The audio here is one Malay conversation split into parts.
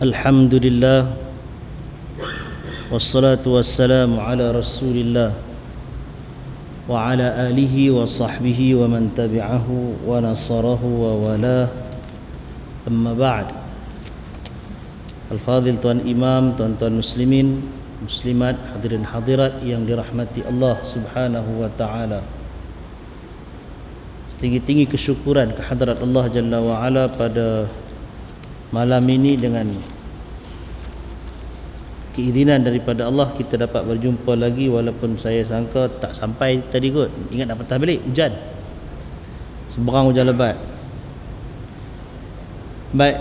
Alhamdulillah wassalatu wassalamu ala Rasulillah wa ala alihi wa sahbihi wa man tabi'ahu wa nasarahu wa walah. Amma ba'd. Al-Fadhil Tuan Imam, tuan-tuan muslimin, muslimat, hadirin hadirat yang dirahmati Allah Subhanahu wa taala. Setinggi-tinggi kesyukuran kehadrat Allah Jalla wa Ala pada malam ini, dengan keizinan daripada Allah kita dapat berjumpa lagi, walaupun saya sangka tak sampai tadi kot. Ingat nak patah balik, hujan. Seberang hujan lebat. Baik,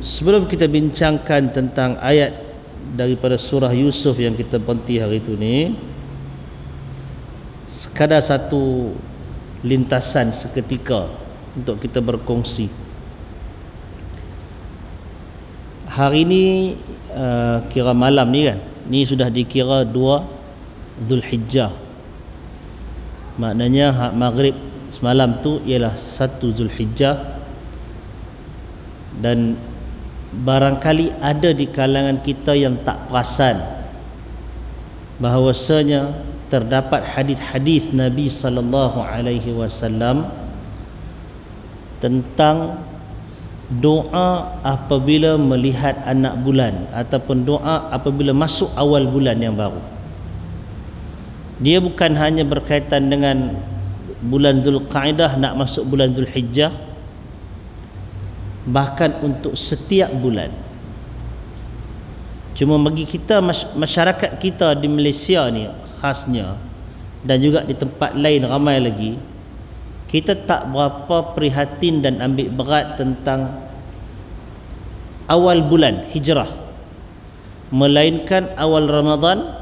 sebelum kita bincangkan tentang ayat daripada surah Yusuf yang kita berhenti hari itu ni, sekadar satu lintasan seketika untuk kita berkongsi. Hari ini kira malam ni kan, ni sudah dikira 2 Zulhijjah. Maknanya maghrib semalam tu ialah 1 Zulhijjah. Dan barangkali ada di kalangan kita yang tak perasan bahawasanya terdapat hadis-hadis Nabi sallallahu alaihi wasallam tentang doa apabila melihat anak bulan, ataupun doa apabila masuk awal bulan yang baru. Dia bukan hanya berkaitan dengan bulan Zulqa'dah nak masuk bulan Zulhijjah, bahkan untuk setiap bulan. Cuma bagi kita, masyarakat kita di Malaysia ni khasnya, dan juga di tempat lain ramai lagi, kita tak berapa prihatin dan ambil berat tentang awal bulan hijrah, melainkan awal Ramadan,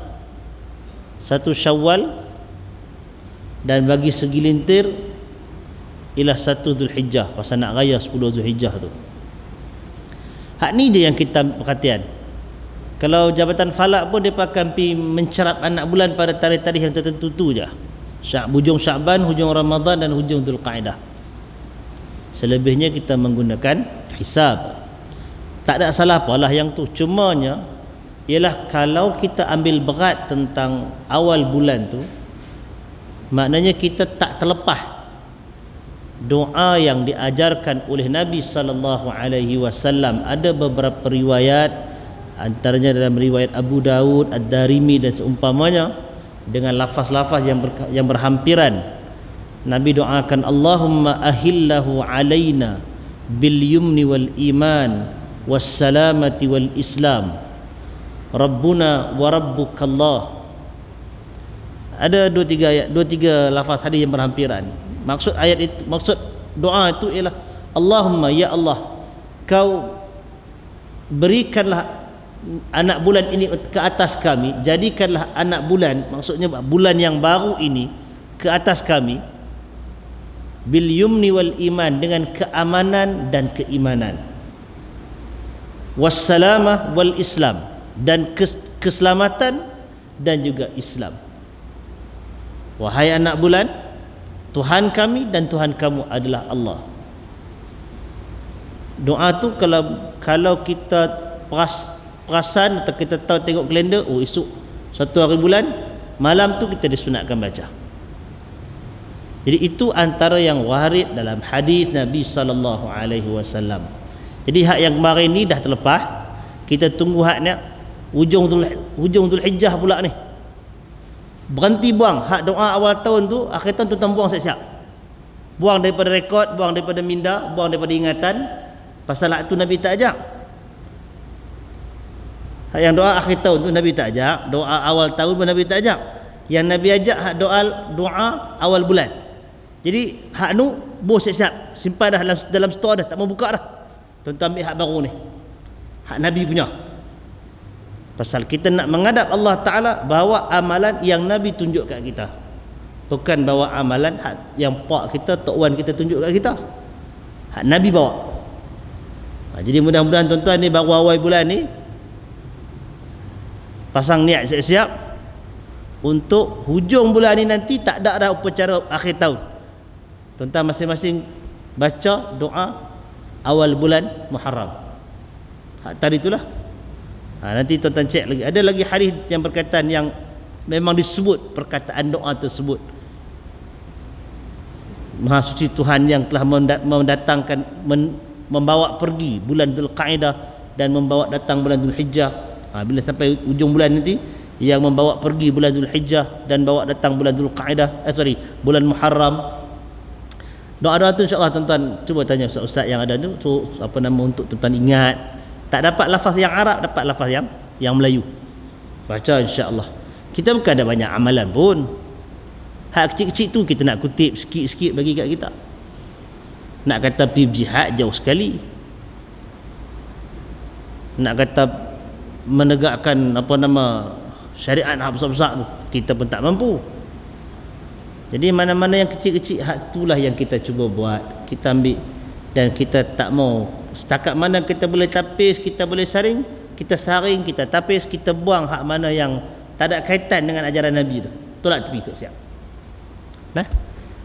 1 Syawal, dan bagi segelintir ialah 1 Zulhijjah, pasal nak raya 10 Zulhijjah tu. Hak ni je yang kita perhatian. Kalau Jabatan Falak pun dia akan pergi mencerap anak bulan pada tarikh-tarikh yang tertentu tu je. Hujung Syaban, hujung Ramadan dan hujung Zulqa'dah. Selebihnya kita menggunakan hisab. Tak ada salah apalah yang tu. Cumanya ialah kalau kita ambil berat tentang awal bulan tu, maknanya kita tak terlepas doa yang diajarkan oleh Nabi sallallahu alaihi wasallam. Ada beberapa riwayat, antaranya dalam riwayat Abu Daud, Ad-Darimi dan seumpamanya, dengan lafaz-lafaz yang berhampiran. Nabi doakan, Allahumma ahillahu alaina bil yumni wal iman was salamati wal islam Rabbuna wa rabbukallah. Ada 2-3 lafaz hadis yang berhampiran. Maksud ayat itu, maksud doa itu ialah, Allahumma, ya Allah, kau berikanlah anak bulan ini ke atas kami, jadikanlah anak bulan, maksudnya bulan yang baru ini, ke atas kami, bil yumni wal iman, dengan keamanan dan keimanan, wassalamah wal islam, dan keselamatan dan juga Islam. Wahai anak bulan, Tuhan kami dan Tuhan kamu adalah Allah. Doa tu kalau kita perasan atau kita tahu, tengok kalender, oh esok 1 hari bulan, malam tu kita disunatkan baca. Jadi itu antara yang warid dalam hadis Nabi sallallahu alaihi wasallam. Jadi hak yang kemarin ni dah terlepas. Kita tunggu haknya hujung Zulhijjah pula ni. Berhenti buang hak doa awal tahun tu, akhir tahun tuan buang siap-siap. Buang daripada rekod, buang daripada minda, buang daripada ingatan. Pasal hak tu Nabi tak ajak. Hak yang doa akhir tahun tu Nabi tak ajak, doa awal tahun pun Nabi tak ajak. Yang Nabi ajak hak doa awal bulan. Jadi hak nu bos siap-siap, simpan dah dalam store dah, tak mau buka dah. Tuan-tuan ambil hak baru ni, hak Nabi punya. Pasal kita nak menghadap Allah Ta'ala, bawa amalan yang Nabi tunjuk kat kita, bukan bawa amalan yang pak kita, tok wan kita tunjuk kat kita. Hak Nabi bawa. Jadi mudah-mudahan tuan-tuan ni baru awal bulan ni pasang niat siap-siap untuk hujung bulan ni nanti tak ada dah upacara akhir tahun. Tuan-tuan masing-masing baca doa awal bulan Muharram. tadi itulah. Nanti tuan-tuan cek lagi. Ada lagi hadis yang berkaitan yang memang disebut perkataan doa tersebut. Maha suci Tuhan yang telah mendatangkan membawa pergi bulan Dzulqa'dah dan membawa datang bulan Dzulhijjah. Bila sampai ujung bulan nanti, yang membawa pergi bulan Dzulhijjah dan bawa datang bulan Dzulqa'dah, bulan Muharram. Doa-doa tu insya-Allah tuan-tuan cuba tanya ustaz-ustaz yang ada tu apa nama untuk tuan-tuan ingat. Tak dapat lafaz yang Arab, dapat lafaz yang Melayu. Baca insya-Allah. Kita bukan ada banyak amalan pun. Hak kecil-kecil tu kita nak kutip sikit-sikit bagi kat kita. Nak kata pergi jihad jauh sekali. Nak kata menegakkan apa nama syariat hak besar-besar tu, kita pun tak mampu. Jadi mana-mana yang kecil-kecil hak itulah yang kita cuba buat. Kita ambil dan kita tak mau setakat mana kita boleh tapis, kita boleh saring, kita saring, kita tapis, kita buang hak mana yang tak ada kaitan dengan ajaran Nabi tu. Tolak tepi tu siap. Nah.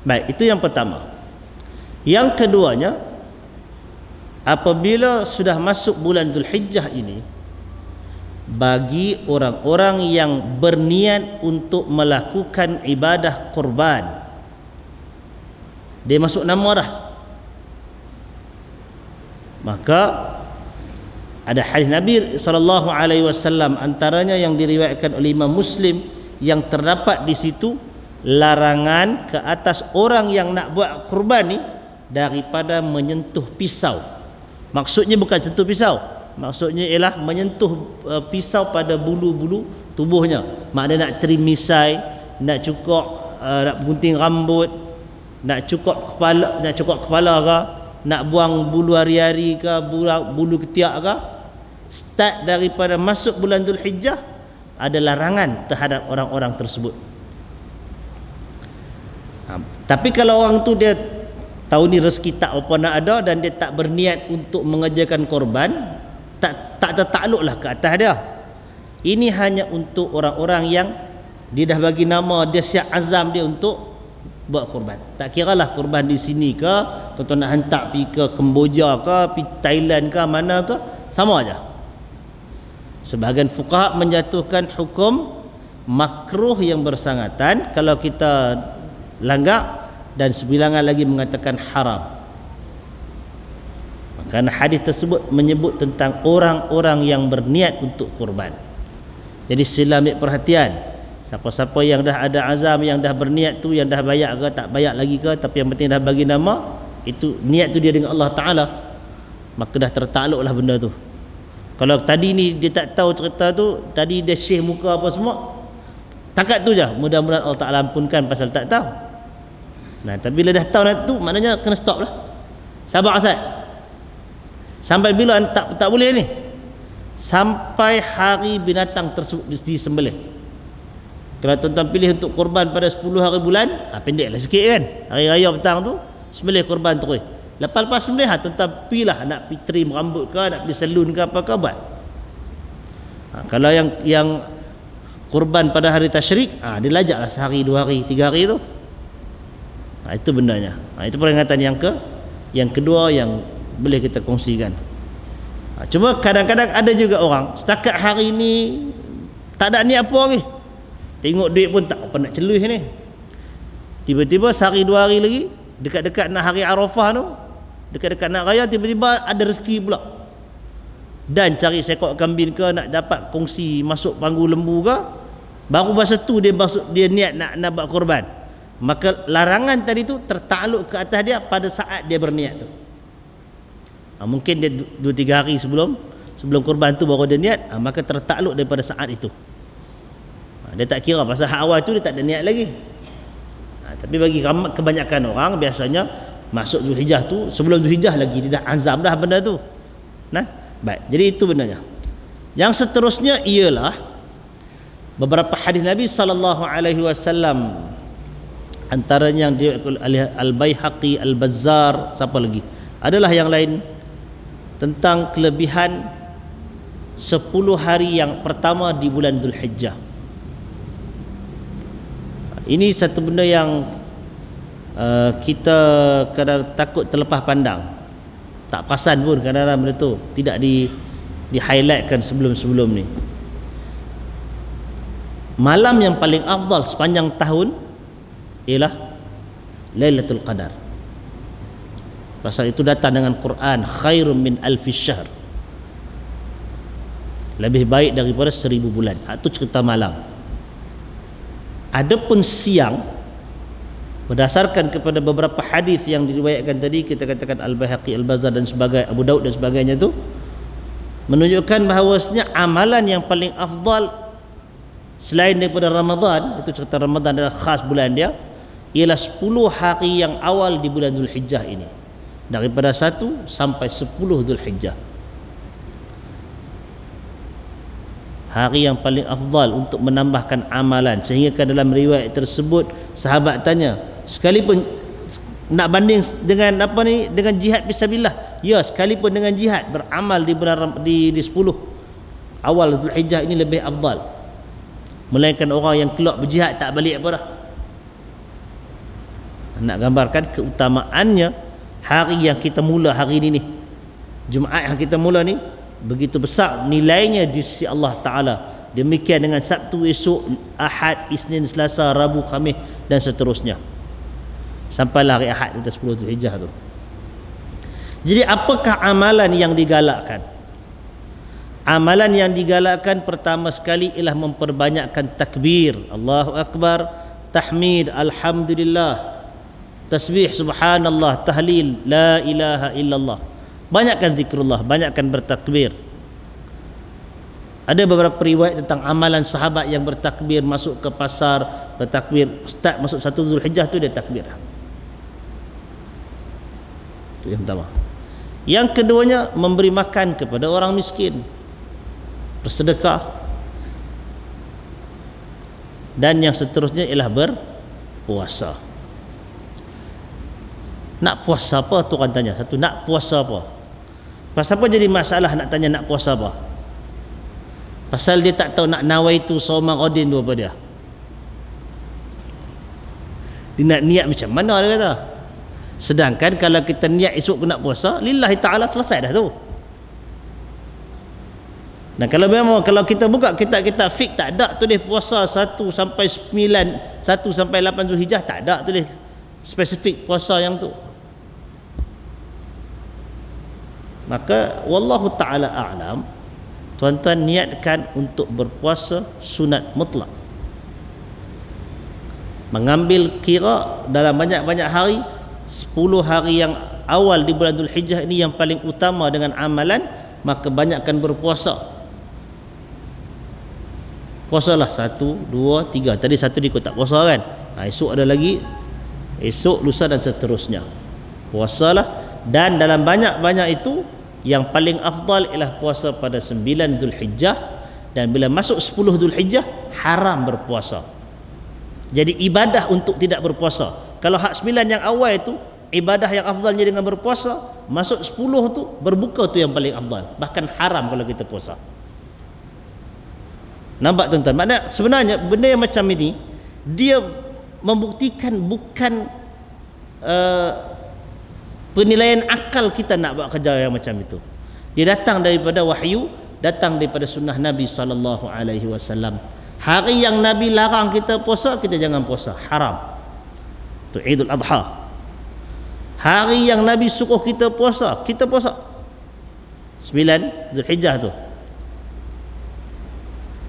Baik, itu yang pertama. Yang keduanya, apabila sudah masuk bulan Dzulhijjah ini, bagi orang-orang yang berniat untuk melakukan ibadah kurban, dia masuk nama dah. Maka ada hadis Nabi SAW, antaranya yang diriwayatkan oleh Imam Muslim, yang terdapat di situ larangan ke atas orang yang nak buat kurban ni daripada menyentuh pisau. Maksudnya bukan sentuh pisau, maksudnya ialah menyentuh pisau pada bulu-bulu tubuhnya. Maknanya nak trimisai, nak cukur, nak gunting rambut, nak cukur kepala ke, nak buang bulu hari-hari ke, bulu ketiak ke. Start daripada masuk bulan Dzulhijjah ada larangan terhadap orang-orang tersebut. Tapi kalau orang tu dia tahu ni rezeki tak apa nak ada dan dia tak berniat untuk mengerjakan korban, tak tertakluklah ke atas dia. Ini hanya untuk orang-orang yang dia dah bagi nama, dia siap azam dia untuk buat korban. Tak kiralah korban di sini ke, tuan-tuan nak hantar pergi ke Kemboja ke, pergi Thailand ke, mana ke, sama aja. Sebahagian fuqaha menjatuhkan hukum makruh yang bersangatan kalau kita langgar, dan sebilangan lagi mengatakan haram. Kerana hadis tersebut menyebut tentang orang-orang yang berniat untuk kurban. Jadi sila ambil perhatian, siapa-siapa yang dah ada azam, yang dah berniat tu, yang dah bayar ke tak bayar lagi ke, tapi yang penting dah bagi nama, itu niat tu dia dengan Allah Ta'ala, maka dah tertakluklah benda tu. Kalau tadi ni dia tak tahu cerita tu, tadi dia syekh muka apa semua, takat tu je, mudah-mudahan Allah Ta'ala ampunkan pasal tak tahu. Nah, tapi bila dah tahu nanti tu, maknanya kena stop lah. Sabar Asad. Sampai bila tak boleh ni? Sampai hari binatang tersebut disembelih. Kalau tuan-tuan pilih untuk korban pada 10 hari bulan, pendeklah sikit kan. Hari raya petang tu, sembelih korban terus. Lepas sembelih, tuan-tuan pilih nak pergi trim rambut ke, nak pergi salon ke, apa ke buat. Kalau yang korban pada hari tasyrik, dia lajaklah sehari, 2 hari, 3 hari tu. Itu bendanya. Itu peringatan yang kedua yang boleh kita kongsikan. Cuma kadang-kadang ada juga orang setakat hari ni tak ada niat apa lagi, tengok duit pun tak apa nak celuh ni, tiba-tiba sehari 2 hari lagi dekat-dekat nak hari Arafah tu, dekat-dekat nak raya, tiba-tiba ada rezeki pula dan cari seekor kambing ke, nak dapat kongsi masuk panggu lembu ke, baru masa tu dia niat nak buat korban. Maka larangan tadi tu tertakluk ke atas dia pada saat dia berniat tu. Mungkin dia 2-3 hari sebelum korban tu baru dia niat, maka tertakluk daripada saat itu. Dia tak kira pasal hak awal tu dia tak ada niat lagi. Tapi bagi kebanyakan orang biasanya masuk Zulhijjah tu, sebelum Zulhijjah lagi dia dah azam dah benda tu. Baik, jadi itu benarnya. Yang seterusnya ialah beberapa hadis Nabi SAW, antaranya yang diriwayatkan oleh Al-Baihaqi, Al-Bazzar, siapa lagi? Adalah yang lain tentang kelebihan 10 hari yang pertama di bulan Dzulhijjah. Ini satu benda yang kita kadang takut terlepas pandang, tak perasan pun kadang-kadang benda tu tidak di-highlightkan sebelum-sebelum ni. Malam yang paling afdal sepanjang tahun ialah Lailatul Qadar. Pasal itu datang dengan Quran, khairum min alfis syahr. Lebih baik daripada 1000 bulan. Itu cerita malam. Adapun siang, berdasarkan kepada beberapa hadis yang diriwayatkan tadi, kita katakan Al-Baihaqi, Al-Bazzar dan sebagainya, Abu Daud dan sebagainya tu, menunjukkan bahawasanya amalan yang paling afdal selain daripada Ramadan, itu cerita Ramadan adalah khas bulan dia, ialah 10 hari yang awal di bulan Zulhijjah ini, daripada 1 sampai 10 Zulhijjah. Hari yang paling afdal untuk menambahkan amalan, sehingga dalam riwayat tersebut sahabat tanya, sekalipun nak banding dengan apa ni, dengan jihad fisabilillah, ya, sekalipun dengan jihad, beramal di bulan di 10 awal Zulhijjah ini lebih afdal, melainkan orang yang keluar berjihad tak balik apa dah. Nak gambarkan keutamaannya hari yang kita mula hari ini ni, Jumaat yang kita mula ni, begitu besar nilainya di sisi Allah Ta'ala. Demikian dengan Sabtu esok, Ahad, Isnin, Selasa, Rabu, Khamis dan seterusnya, sampailah hari Ahad kita 10 Zulhijjah tu. Jadi apakah amalan yang digalakkan? Amalan yang digalakkan pertama sekali ialah memperbanyakkan takbir, Allahu Akbar, tahmid, alhamdulillah, tasbih, subhanallah, tahlil, la ilaha illallah. Banyakkan zikrullah, banyakkan bertakbir. Ada beberapa riwayat tentang amalan sahabat yang bertakbir, masuk ke pasar bertakbir, start masuk 1 Zulhijjah tu dia takbir. Itu yang pertama. Yang keduanya, memberi makan kepada orang miskin, bersedekah. Dan yang seterusnya ialah berpuasa. Nak puasa apa tu orang tanya. Satu, nak puasa apa? Pasal apa jadi masalah nak tanya nak puasa apa? Pasal dia tak tahu nak nawaitu shauma ghadin tu apa dia. Dia nak niat macam mana dia kata. Sedangkan kalau kita niat esok nak puasa, lillahi ta'ala, selesai dah tu. Dan kalau memang kalau kita buka kitab-kitab fiqh, tak ada tulis puasa 1 sampai 9, 1 sampai 8 Zulhijjah, tak ada tulis spesifik puasa yang tu. Maka wallahu ta'ala a'lam, tuan-tuan niatkan untuk berpuasa sunat mutlak. Mengambil kira dalam banyak-banyak hari, 10 hari yang awal di bulan Zulhijjah ini yang paling utama dengan amalan, maka banyakkan berpuasa. Puasalah 1, 2, 3. Tadi 1 dia tak puasa kan? Esok ada lagi, esok, lusa dan seterusnya. Puasalah. Dan dalam banyak-banyak itu, yang paling afdal ialah puasa pada 9 Zulhijjah. Dan bila masuk 10 Zulhijjah, haram berpuasa. Jadi ibadah untuk tidak berpuasa. Kalau hak 9 yang awal itu, ibadah yang afdalnya dengan berpuasa, masuk 10 tu, berbuka tu yang paling afdal. Bahkan haram kalau kita puasa. Nampak tuan-tuan? Maknanya sebenarnya benda yang macam ini, dia membuktikan bukan penilaian akal kita nak buat kerja yang macam itu. Dia datang daripada wahyu, datang daripada sunnah Nabi SAW. Hari yang Nabi larang kita puasa, kita jangan puasa, haram. Itu Idul Adha. Hari yang Nabi suruh kita puasa, kita puasa. 9 Zulhijjah tu,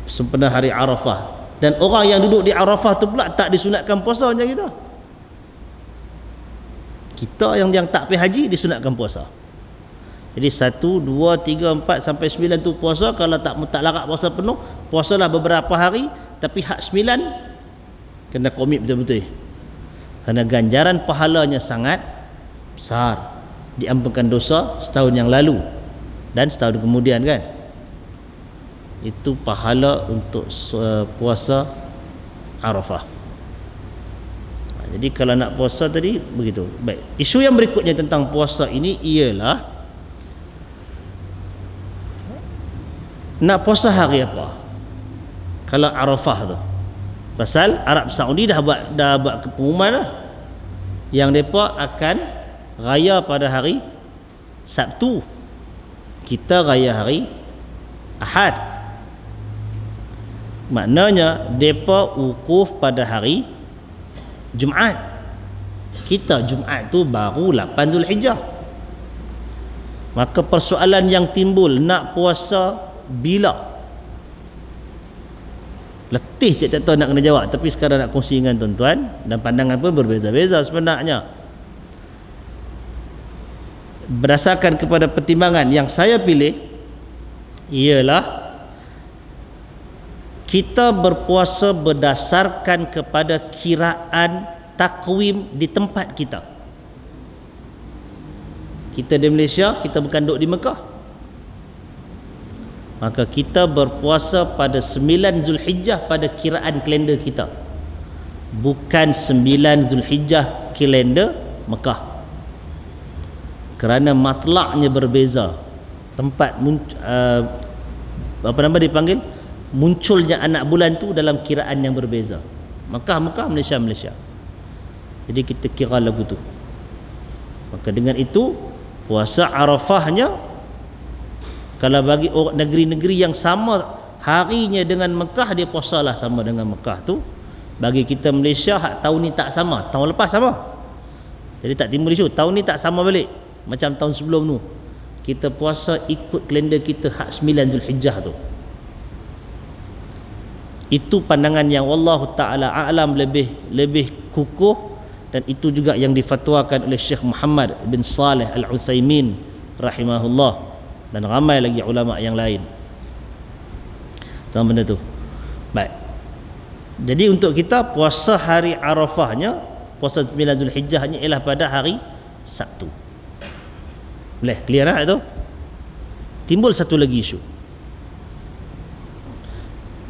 sempena hari Arafah. Dan orang yang duduk di Arafah tu pula tak disunatkan puasa macam kita. Kita yang tak pergi haji disunatkan puasa. Jadi 1, 2, 3, 4 sampai 9 tu puasa. Kalau tak larat puasa penuh, puasalah beberapa hari. Tapi hak 9 kena komit betul-betul. Kerana ganjaran pahalanya sangat besar. Diampunkan dosa setahun yang lalu dan setahun kemudian kan. Itu pahala untuk puasa Arafah. Jadi kalau nak puasa tadi begitu. Baik. Isu yang berikutnya tentang puasa ini ialah nak puasa hari apa? Kalau Arafah tu. Pasal Arab Saudi dah buat pengumuman lah, yang mereka akan raya pada hari Sabtu. Kita raya hari Ahad. Maknanya depa wukuf pada hari Jumaat. Kita Jumaat tu baru 8 Zulhijjah. Maka persoalan yang timbul, nak puasa bila? Letih tak tahu nak kena jawab, tapi sekarang nak kongsi dengan tuan-tuan, dan pandangan pun berbeza-beza sebenarnya. Berdasarkan kepada pertimbangan yang saya pilih ialah kita berpuasa berdasarkan kepada kiraan takwim di tempat kita. Kita di Malaysia, kita bukan duduk di Mekah. Maka kita berpuasa pada 9 Zulhijjah pada kiraan kalender kita, bukan 9 Zulhijjah kalender Mekah, kerana matlaknya berbeza. Tempat apa nama dipanggil, munculnya anak bulan tu dalam kiraan yang berbeza. Mekah, Malaysia. Jadi kita kira lagu tu. Maka dengan itu puasa Arafahnya, kalau bagi orang negeri-negeri yang sama harinya dengan Mekah, dia puasalah sama dengan Mekah tu. Bagi kita Malaysia, hak tahun ni tak sama, tahun lepas sama. Jadi tak timbul isu, tahun ni tak sama balik macam tahun sebelum tu. Kita puasa ikut kalender kita hak 9 Zulhijjah tu. Itu pandangan yang wallahu taala a'lam lebih kukuh, dan itu juga yang difatwakan oleh Syekh Muhammad bin Saleh Al-Utsaimin rahimahullah, dan ramai lagi ulama yang lain tentang benda tu. Baik. Jadi untuk kita puasa hari Arafahnya, puasa 9 Zulhijjahnya ialah pada hari Sabtu. Boleh clear tak tu? Timbul satu lagi isu.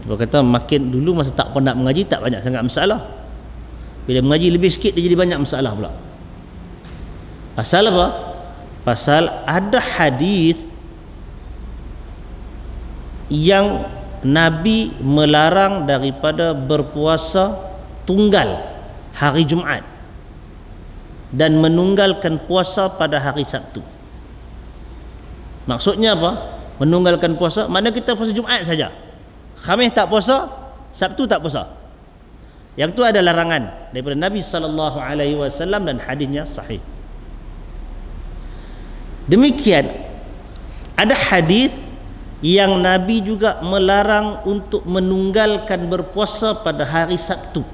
Dia kata makin dulu masa tak pernah mengaji tak banyak sangat masalah. Bila mengaji lebih sikit dia jadi banyak masalah pula. Pasal apa? Pasal ada hadis yang Nabi melarang daripada berpuasa tunggal hari Jumaat dan menunggalkan puasa pada hari Sabtu. Maksudnya apa? Menunggalkan puasa makna kita puasa Jumaat saja. Khamis tak puasa, Sabtu tak puasa. Yang tu ada larangan daripada Nabi sallallahu alaihi wasallam dan hadisnya sahih. Demikian ada hadis yang Nabi juga melarang untuk menunggalkan berpuasa pada hari Sabtu.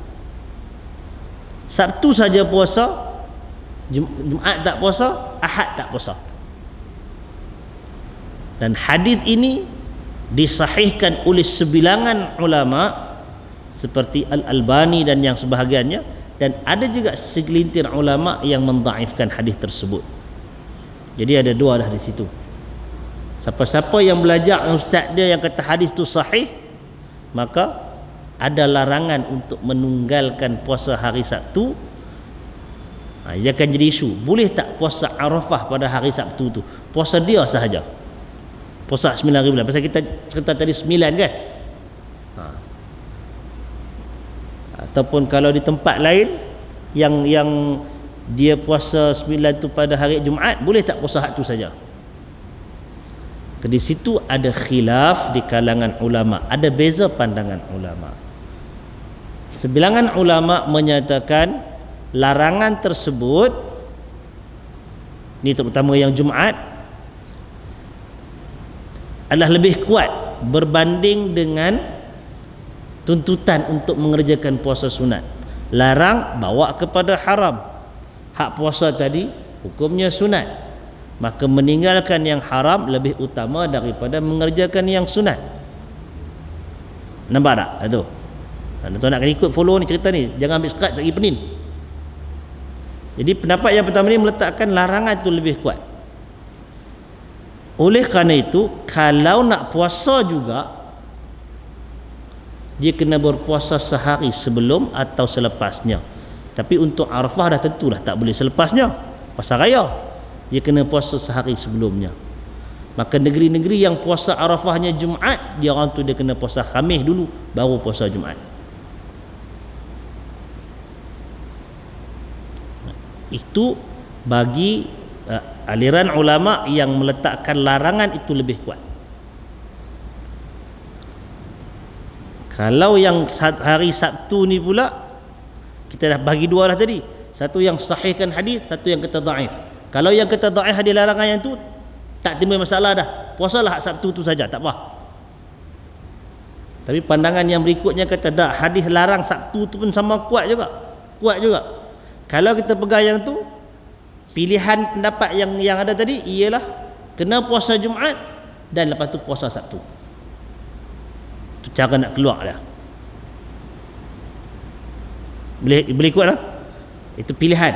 Sabtu saja puasa, Jumaat tak puasa, Ahad tak puasa. Dan hadis ini disahihkan oleh sebilangan ulama seperti Al-Albani dan yang sebahagiannya, dan ada juga segelintir ulama yang mendhaifkan hadis tersebut. Jadi ada dua dah di situ. Siapa-siapa yang belajar ustaz dia yang kata hadis tu sahih, maka ada larangan untuk menunggalkan puasa hari Sabtu. Ia akan jadi isu. Boleh tak puasa Arafah pada hari Sabtu tu? Puasa dia sahaja. Puasa 9 hari bulan. Pasal kita cerita tadi 9 kan? Ataupun kalau di tempat lain yang dia puasa 9 tu pada hari Jumaat, boleh tak puasa hak tu saja? Di situ ada khilaf di kalangan ulama, ada beza pandangan ulama. Sebilangan ulama menyatakan larangan tersebut, ni terutama yang Jumaat, adalah lebih kuat berbanding dengan tuntutan untuk mengerjakan puasa sunat. Larang bawa kepada haram. Hak puasa tadi hukumnya sunat, maka meninggalkan yang haram lebih utama daripada mengerjakan yang sunat. Nampak tak? Itu. Tuan nak kena ikut follow ni cerita ni, jangan ambil sekat lagi penin. Jadi pendapat yang pertama ni meletakkan larangan tu lebih kuat. Oleh kerana itu, kalau nak puasa juga, dia kena berpuasa sehari sebelum atau selepasnya. Tapi untuk Arafah dah tentulah tak boleh selepasnya, pasal raya. Dia kena puasa sehari sebelumnya. Maka negeri-negeri yang puasa Arafahnya Jumaat, dia orang tu dia kena puasa Khamis dulu baru puasa Jumaat. Itu bagi aliran ulama yang meletakkan larangan itu lebih kuat. Kalau yang hari Sabtu ni pula, kita dah bagi dua lah tadi. Satu yang sahihkan hadis, satu yang kata dhaif. Kalau yang kata dhaif hadis larangan yang tu, tak timbul masalah dah. Puasalah Sabtu tu saja, tak apa. Tapi pandangan yang berikutnya kata dah, hadis larang Sabtu tu pun sama kuat juga. Kuat juga. Kalau kita pegang yang tu, pilihan pendapat yang ada tadi ialah kena puasa Jumaat dan lepas tu puasa Sabtu. Itu cara nak keluar dah. Boleh ikut lah. Itu pilihan.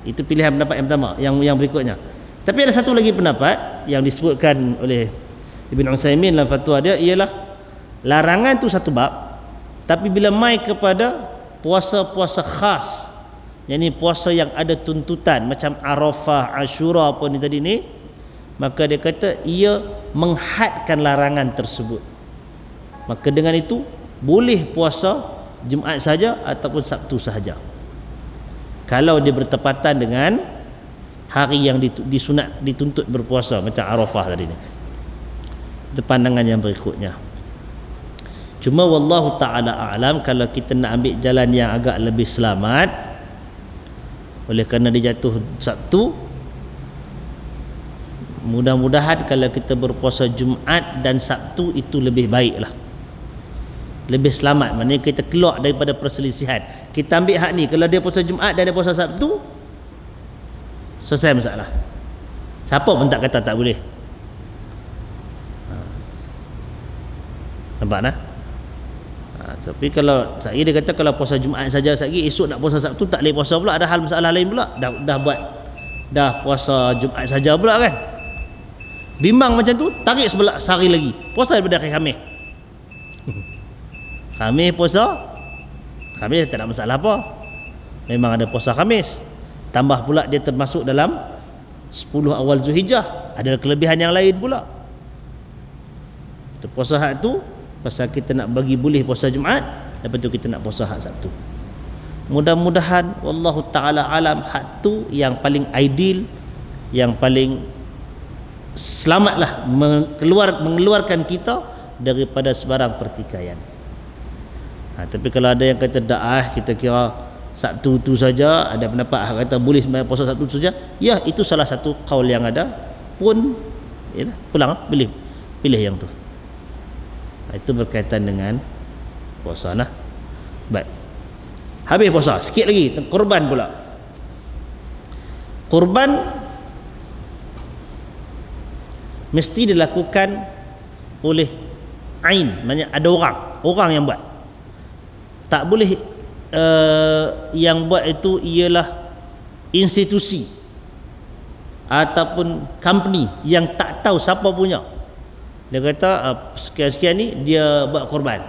Itu pilihan pendapat yang pertama, yang berikutnya. Tapi ada satu lagi pendapat yang disebutkan oleh Ibn Utsaimin dalam fatwa dia ialah larangan tu satu bab, tapi bila mai kepada puasa-puasa khas, yakni puasa yang ada tuntutan macam Arafah, Ashura apa ni tadi ni, maka dia kata ia menghadkan larangan tersebut. Maka dengan itu boleh puasa Jumaat saja ataupun Sabtu sahaja, kalau dia bertepatan dengan hari yang disunat dituntut berpuasa macam Arafah tadi ni. Itu pandangan yang berikutnya. Cuma wallahu taala a'lam, kalau kita nak ambil jalan yang agak lebih selamat, oleh kerana dia jatuh Sabtu, mudah-mudahan kalau kita berpuasa Jumaat dan Sabtu itu lebih baiklah, lebih selamat. Maknanya kita keluar daripada perselisihan. Kita ambil hak ni, kalau dia puasa Jumaat dan dia puasa Sabtu, selesai masalah. Siapa pun tak kata tak boleh. Nampak tak? Tapi kalau saya dia kata kalau puasa Jumaat saja lagi, esok nak puasa Sabtu tak boleh puasa pula, ada hal masalah lain pula. Dah puasa Jumaat saja pula kan. Bimbang macam tu, tarik sebelah sehari lagi. Puasa daripada hari Khamis. Khamis puasa, Khamis tak ada masalah apa. Memang ada puasa Khamis. Tambah pula dia termasuk dalam 10 awal Zulhijjah. Ada kelebihan yang lain pula. Puasa hak tu pasal kita nak bagi boleh puasa Jumaat, lepas tu kita nak puasa hak Sabtu. Mudah-mudahan wallahu taala alam hak tu yang paling ideal, yang paling selamatlah mengeluarkan kita daripada sebarang pertikaian. Tapi kalau ada yang kata dah kita kira Sabtu tu saja, ada pendapat kata boleh sembahyang puasa Sabtu tu saja, ya itu salah satu kaul yang ada pun, yalah pulang boleh pilih yang tu. Itu berkaitan dengan puasa lah. Baik, habis puasa, sikit lagi korban pula. Korban mesti dilakukan oleh ain, maknanya ada orang yang buat. Tak boleh yang buat itu ialah institusi ataupun company yang tak tahu siapa punya. Dia kata sekian-sekian ni dia buat korban.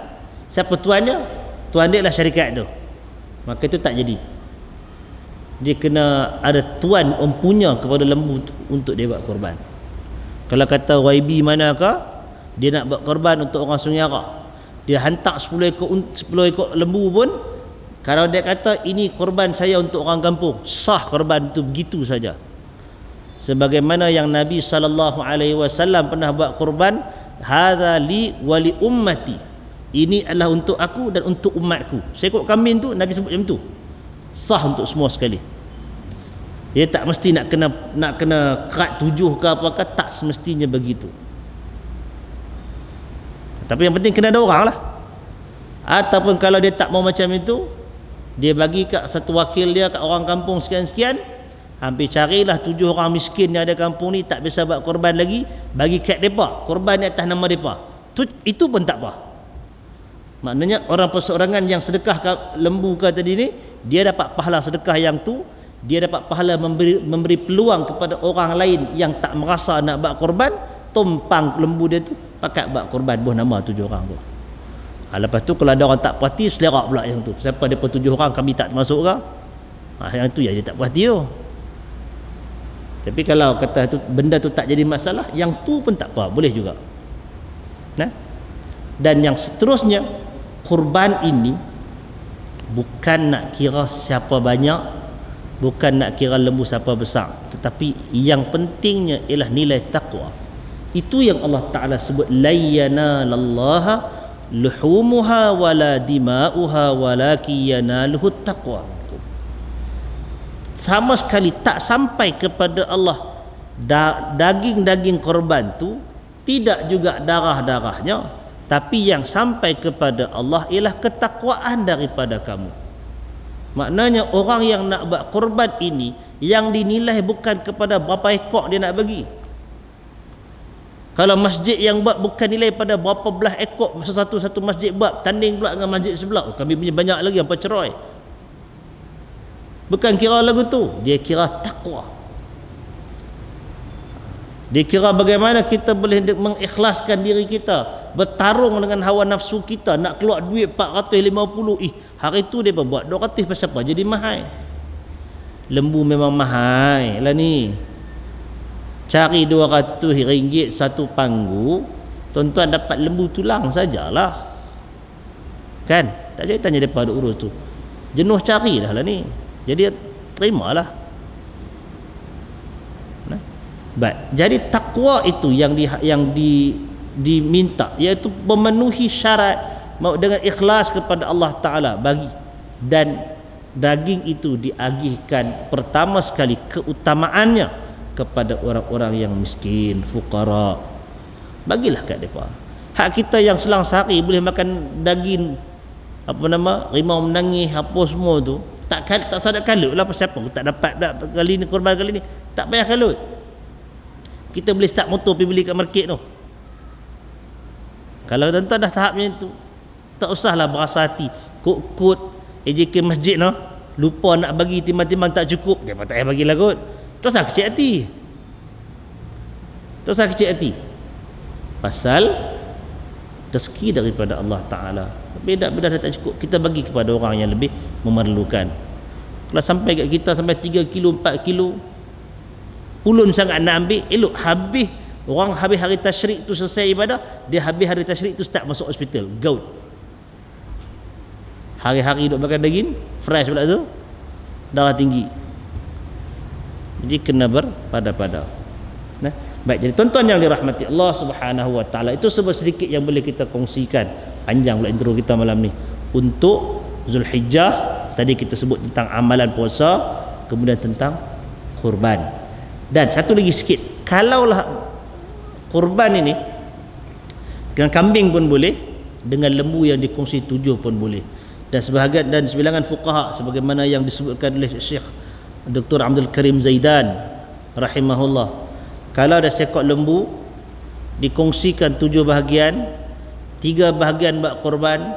Siapa tuan dia? Tuan dia lah syarikat tu. Maka itu tak jadi. Dia kena ada tuan empunya kepada lembu untuk dia buat korban. Kalau kata YB manakah dia nak buat korban untuk orang Sungai Ara, dia hantar 10 ekor lembu pun, kalau dia kata ini korban saya untuk orang kampung, sah korban itu begitu saja. Sebagaimana yang Nabi SAW pernah buat korban, hadza li wa li ummati, ini adalah untuk aku dan untuk umatku. Seekor kambing tu Nabi sebut macam tu, sah untuk semua sekali. Dia tak mesti nak kena kerat 7 ke apakah, tak semestinya begitu. Tapi yang penting kena ada orang lah. Ataupun kalau dia tak mau macam itu, dia bagi kat satu wakil dia kat orang kampung sekian-sekian, hampir carilah 7 orang miskin yang ada kampung ni tak biasa buat korban lagi, bagi kat mereka korban di atas nama mereka. Itu pun tak apa. Maknanya orang perseorangan yang sedekah lembu ke tadi ni, dia dapat pahala sedekah yang tu, dia dapat pahala memberi peluang kepada orang lain yang tak merasa nak buat korban, tumpang lembu dia tu pakat buat korban buah nama 7 orang tu. Lepas tu kalau ada orang tak puas hati, selerak pula yang tu. Siapa dia pun 7 orang kami tak termasuk ke? Yang tu ya dia tak puas hati tu. Tapi kalau kata tu benda tu tak jadi masalah, yang tu pun tak apa, boleh juga. Dan yang seterusnya, kurban ini bukan nak kira siapa banyak, bukan nak kira lembu siapa besar, tetapi yang pentingnya ialah nilai taqwa. Itu yang Allah Ta'ala sebut la yanalallaha luhumuha wala dima'uha walaki yanaluhu taqwa. Sama sekali tak sampai kepada Allah daging-daging korban tu, tidak juga darah-darahnya, tapi yang sampai kepada Allah ialah ketakwaan daripada kamu. Maknanya orang yang nak buat korban ini, yang dinilai bukan kepada berapa ekor dia nak bagi. Kalau masjid yang buat bukan nilai pada berapa belah ekor, masa satu masjid buat tanding pula dengan masjid sebelah, kami punya banyak lagi yang percerai. Bukan kira lagu tu, dia kira takwa. Dia kira bagaimana kita boleh mengikhlaskan diri kita, bertarung dengan hawa nafsu kita, nak keluar duit 450. Hari tu dia buat 200 pasal apa? Jadi mahal. Lembu memang mahal lah ni. Cari RM200 satu panggu, tuan-tuan dapat lembu tulang sajalah. Kan? Tak jadi tanya depa ada urus tu. Jenuh cari dah lah ni. Jadi terimalah. Baik. Jadi takwa itu yang diminta, iaitu memenuhi syarat dengan ikhlas kepada Allah Ta'ala bagi, dan daging itu diagihkan pertama sekali keutamaannya kepada orang-orang yang miskin, fuqara. Bagilah kat mereka. Hak kita yang selang sehari boleh makan daging rimau menangis apa semua tu, tak ada kalut lah. Pasal apa aku tak dapat kali ni, korban kali ni, tak payah kalut. Kita boleh start motor pergi beli kat market tu. Kalau tuan-tuan dah tahapnya tu, tak usahlah berasa hati kod AJK masjid no, lupa nak bagi, timbang-timbang tak cukup, dia tak payah bagilah kot. Tak usah kecil hati. Tak usah kecil hati. Pasal rezeki daripada Allah Ta'ala. Beda-beda dah tak cukup, kita bagi kepada orang yang lebih memerlukan. Kalau sampai kat kita sampai 3 kilo 4 kilo, pulun sangat nak ambil, elok habis. Orang habis hari tasyrik tu selesai ibadah, dia habis hari tasyrik tu start masuk hospital, gout. Hari-hari duk makan daging fresh pula tu, darah tinggi. Jadi kena berpada-pada. Nah, baik, jadi tuan-tuan yang dirahmati Allah Subhanahu wa taala, itu sebab sedikit yang boleh kita kongsikan. Panjang pula intro kita malam ni. Untuk Zulhijjah, tadi kita sebut tentang amalan puasa, kemudian tentang kurban. Dan satu lagi sikit, kalaulah kurban ini dengan kambing pun boleh, dengan lembu yang dikongsi 7 pun boleh. Dan sebahagian dan sebilangan fuqaha sebagaimana yang disebutkan oleh Syekh Dr. Abdul Karim Zaidan rahimahullah, kalau ada seekor lembu dikongsikan 7 bahagian, 3 bahagian buat korban,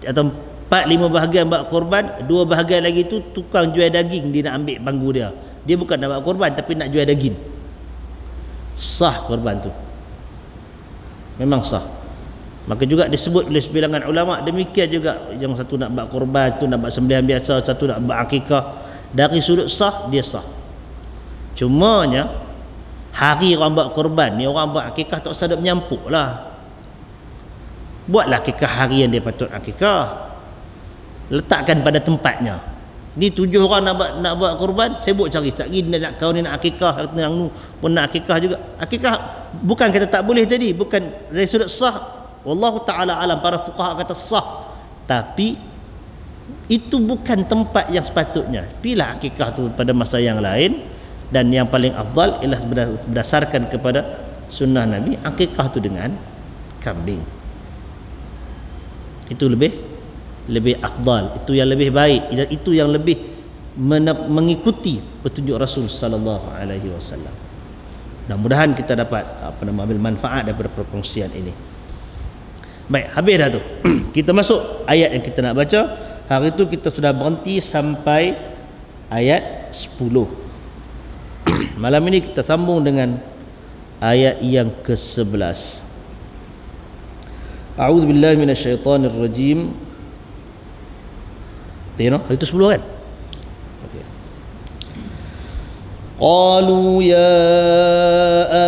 atau 4-5 bahagian buat korban, 2 bahagian lagi tu tukang jual daging, dia nak ambil panggu dia. Dia bukan nak buat korban tapi nak jual daging. Sah korban tu, memang sah. Maka juga disebut oleh sebilangan ulama, demikian juga yang satu nak buat korban tu, nak buat sembelihan biasa, satu nak buat akikah. Dari sudut sah, dia sah. Cumanya hari orang buat korban ni, orang buat akikah tak usah menyampuk lah. Buatlah akikah hari yang dia patut akikah, letakkan pada tempatnya. Ni 7 orang nak buat korban, sibuk cari, tak pergi nak kau ni nak akikah, yang nu pun nak akikah juga. Akikah bukan kata tak boleh tadi, bukan dari sudut sah, wallahu taala alam, para fuqaha kata sah, tapi itu bukan tempat yang sepatutnya. Pilih akikah tu pada masa yang lain, dan yang paling afdal ialah berdasarkan kepada sunnah Nabi, akikah tu dengan kambing. Itu lebih afdal, itu yang lebih baik, dan itu yang lebih mengikuti petunjuk Rasul sallallahu alaihi wasallam. Mudah-mudahan kita dapat ambil manfaat daripada perkongsian ini. Baik, habis dah tu. Kita masuk ayat yang kita nak baca. Hari itu kita sudah berhenti sampai ayat 10. Malam ini kita sambung dengan ayat yang ke-11. A'udzubillahi minasyaitonirrajim. Tengok, itu 10 kan? Okey. Qalu ya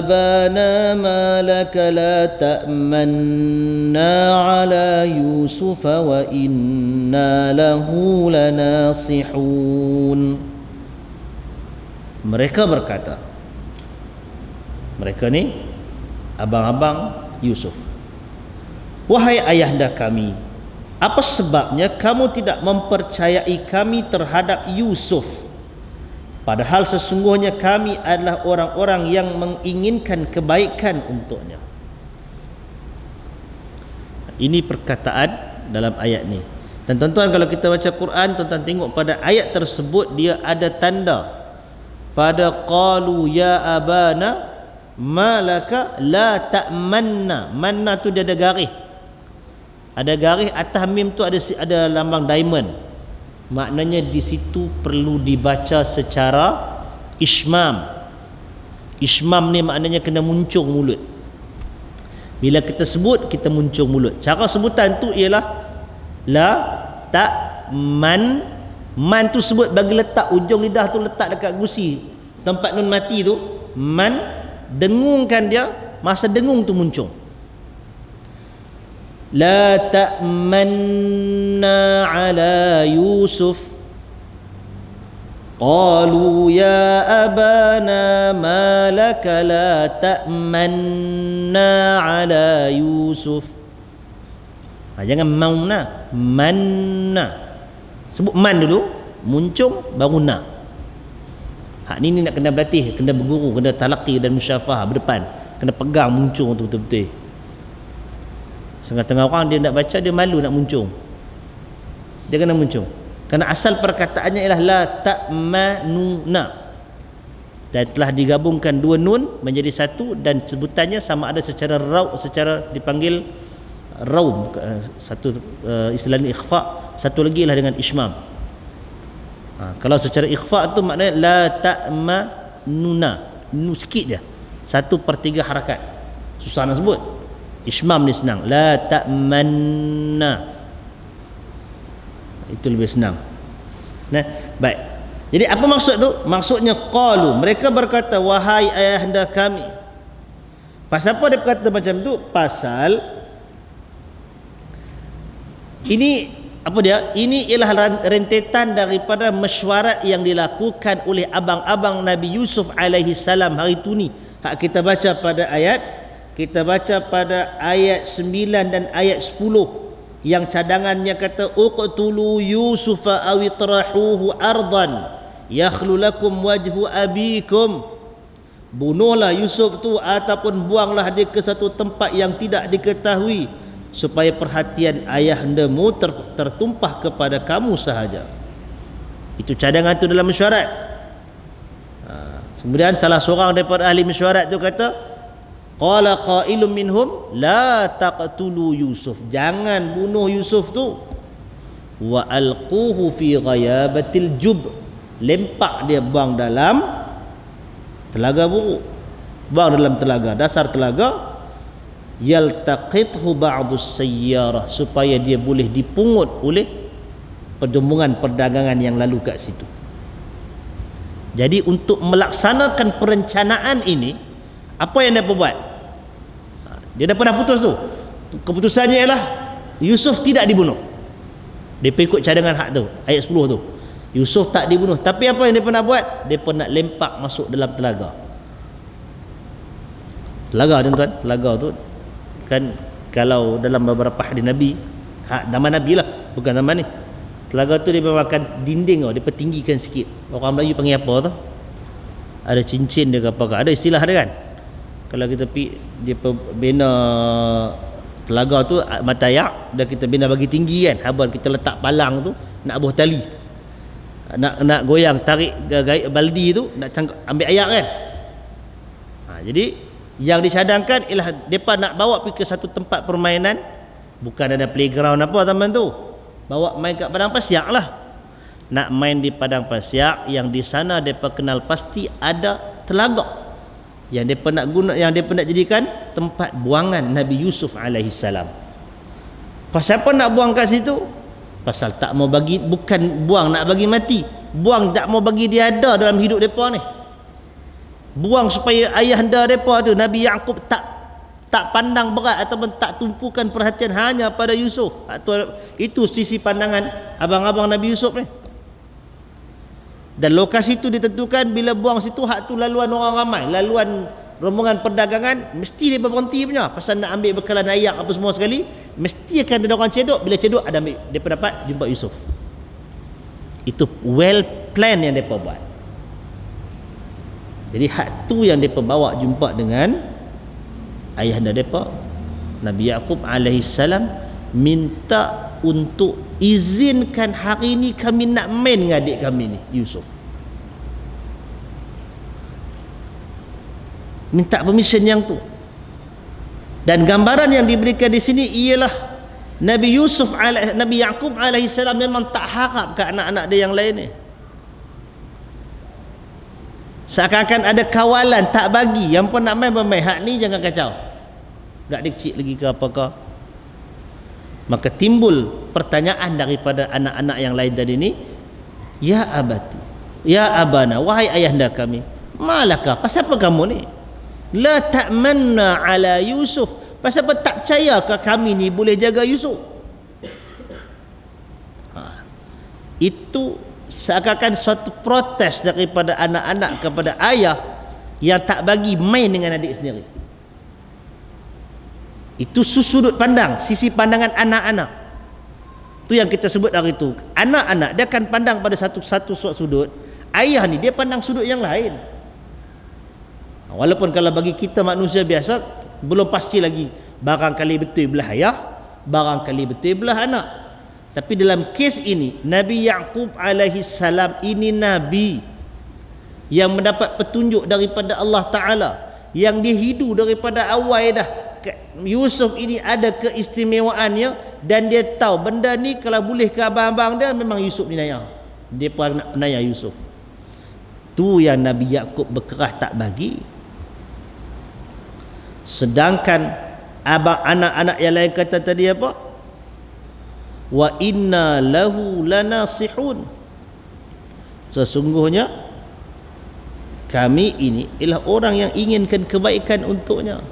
abana ma laka la ta'manna ala Yusuf wa inna lahu lanasihun. Mereka berkata, mereka ni abang-abang Yusuf, Wahai ayahanda kami, apa sebabnya kamu tidak mempercayai kami terhadap Yusuf, padahal sesungguhnya kami adalah orang-orang yang menginginkan kebaikan untuknya. Ini perkataan dalam ayat ni. Dan tuan-tuan, kalau kita baca Quran, tuan-tuan tengok pada ayat tersebut dia ada tanda. Pada qalu ya abana malaka la ta'manna. Manna tu dia ada garis. Ada garis atas mim tu ada lambang diamond. Maknanya di situ perlu dibaca secara ismam. Ismam ni maknanya kena muncung mulut. Bila kita sebut, kita muncung mulut. Cara sebutan tu ialah la ta man. Man tu sebut bagi letak ujung lidah tu, letak dekat gusi tempat nun mati tu. Man, dengungkan dia, masa dengung tu muncung. La ta'manna ala Yusuf qalu ya abana ma laka la ta'manna ala Yusuf. Jangan mauna, manna. Sebut man dulu, muncung baru na. Hak ni nak kena berlatih, kena berguru, kena talaqi dan musyafahah berdepan, kena pegang muncung tu betul-betul. Setengah-tengah orang dia nak baca, dia malu nak muncung. Dia kena muncung. Kerana asal perkataannya ialah la ta'manuna. Dan telah digabungkan dua nun menjadi satu, dan sebutannya sama ada secara raw, secara dipanggil raw, satu istilahnya ikhfa, satu lagi ialah dengan ismam. Kalau secara ikhfa tu maknanya la ta'manuna, nu sikit je, 1/3 harakat, susah nak sebut. Ismam ni senang, la ta'manna, itu lebih senang. Nah, baik. Jadi apa maksud tu? Maksudnya qalu, mereka berkata wahai ayahanda kami. Pasal apa dia berkata macam tu? Pasal ini apa dia? Ini ialah rentetan daripada mesyuarat yang dilakukan oleh abang-abang Nabi Yusuf alaihi salam hari tu ni. Hak kita baca pada ayat, kita baca pada ayat 9 dan ayat 10 yang cadangannya kata uqtulu yusufa aw itrahuhu ardan yakhlu lakum wajhu abikum. Bunuhlah Yusuf tu ataupun buanglah dia ke satu tempat yang tidak diketahui, supaya perhatian ayahandamu tertumpah kepada kamu sahaja. Itu cadangan tu dalam mesyuarat. Kemudian salah seorang daripada ahli mesyuarat tu kata, qala qailum minhum la taqtulu Yusuf, jangan bunuh Yusuf tu. Wa alquhu fi ghayabatil jub, lempak dia, buang dalam telaga buruk, buang dalam telaga, dasar telaga. Yaltaqithu ba'dus sayyarah, supaya dia boleh dipungut oleh perjumpaan perdagangan yang lalu kat situ. Jadi untuk melaksanakan perencanaan ini, apa yang dia buat? Dia dah pernah putus tu. Keputusannya ialah Yusuf tidak dibunuh. Dia ikut cadangan hak tu, ayat 10 tu. Yusuf tak dibunuh. Tapi apa yang dia pernah buat? Dia pernah lempak masuk dalam telaga. Telaga tuan-tuan, telaga tu kan kalau dalam beberapa hadis Nabi, zaman Nabi lah, bukan zaman ni. Telaga tu dia makan dinding tau, dia pertinggikan sikit. Orang Melayu panggil apa tu? Ada cincin dia ke apa ke? Ada istilah dia kan? Kalau kita pergi dia bina telaga tu matayak, dan kita bina bagi tinggi kan, haban kita letak palang tu nak buh tali, nak goyang, tarik baldi tu nak ambil air kan. Jadi yang dicadangkan ialah mereka nak bawa pergi ke satu tempat permainan, bukan ada playground apa teman tu, bawa main kat padang pasiak lah. Nak main di padang pasiak yang di sana mereka kenal pasti ada telaga yang mereka nak guna, yang mereka nak jadikan tempat buangan Nabi Yusuf alaihi salam. Pasal apa nak buang kat situ? Pasal tak mau bagi, bukan buang nak bagi mati, buang tak mau bagi dia ada dalam hidup mereka ni. Buang supaya ayahanda mereka tu Nabi Yaqub tak pandang berat ataupun tak tumpukan perhatian hanya pada Yusuf. Itu sisi pandangan abang-abang Nabi Yusuf ni. Dan lokasi itu ditentukan bila buang situ, hak tu laluan orang ramai, laluan rombongan perdagangan, mesti dia berhenti punya pasal nak ambil bekalan ayak apa semua sekali, mesti akan ada orang cedok. Bila cedok ada ambil, dia dapat jumpa Yusuf. Itu well plan yang mereka buat. Jadi hak tu yang mereka bawa jumpa dengan ayahanda mereka. Nabi Yaqub alaihi salam minta untuk izinkan hari ni kami nak main dengan adik kami ni Yusuf. Minta permission yang tu. Dan gambaran yang diberikan di sini ialah Nabi Yaqub alaihi salam memang tak harap ke anak-anak dia yang lain ni. Seakan-akan ada kawalan tak bagi, yang pun nak main bermain, hak ni jangan kacau. Budak dia kecil lagi ke apakah. Maka timbul pertanyaan daripada anak-anak yang lain tadi ni, ya abati, ya abana, wahai ayahanda kami, malakah, pasal apa kamu ni? La ta'manna ala Yusuf, pasal apa tak percaya ke kami ni boleh jaga Yusuf? Itu seakan-akan suatu protes daripada anak-anak kepada ayah yang tak bagi main dengan adik sendiri. Itu sudut pandang, sisi pandangan anak-anak. Itu yang kita sebut hari itu. Anak-anak dia akan pandang pada satu sudut. Ayah ni dia pandang sudut yang lain. Walaupun kalau bagi kita manusia biasa belum pasti lagi, barangkali betul belah ayah, barangkali betul belah anak. Tapi dalam kes ini Nabi Yaqub alaihi salam ini nabi yang mendapat petunjuk daripada Allah Ta'ala, yang dia hidu daripada awal dah. Yusuf ini ada keistimewaannya, dan dia tahu benda ni kalau boleh ke abang-abang dia, memang Yusuf ni naya. Dia pun nak penaya Yusuf. Tu yang Nabi Yaqub berkerah tak bagi. Sedangkan abang anak-anak yang lain kata tadi apa? Wa inna lahu lanasihun, sesungguhnya kami ini ialah orang yang inginkan kebaikan untuknya.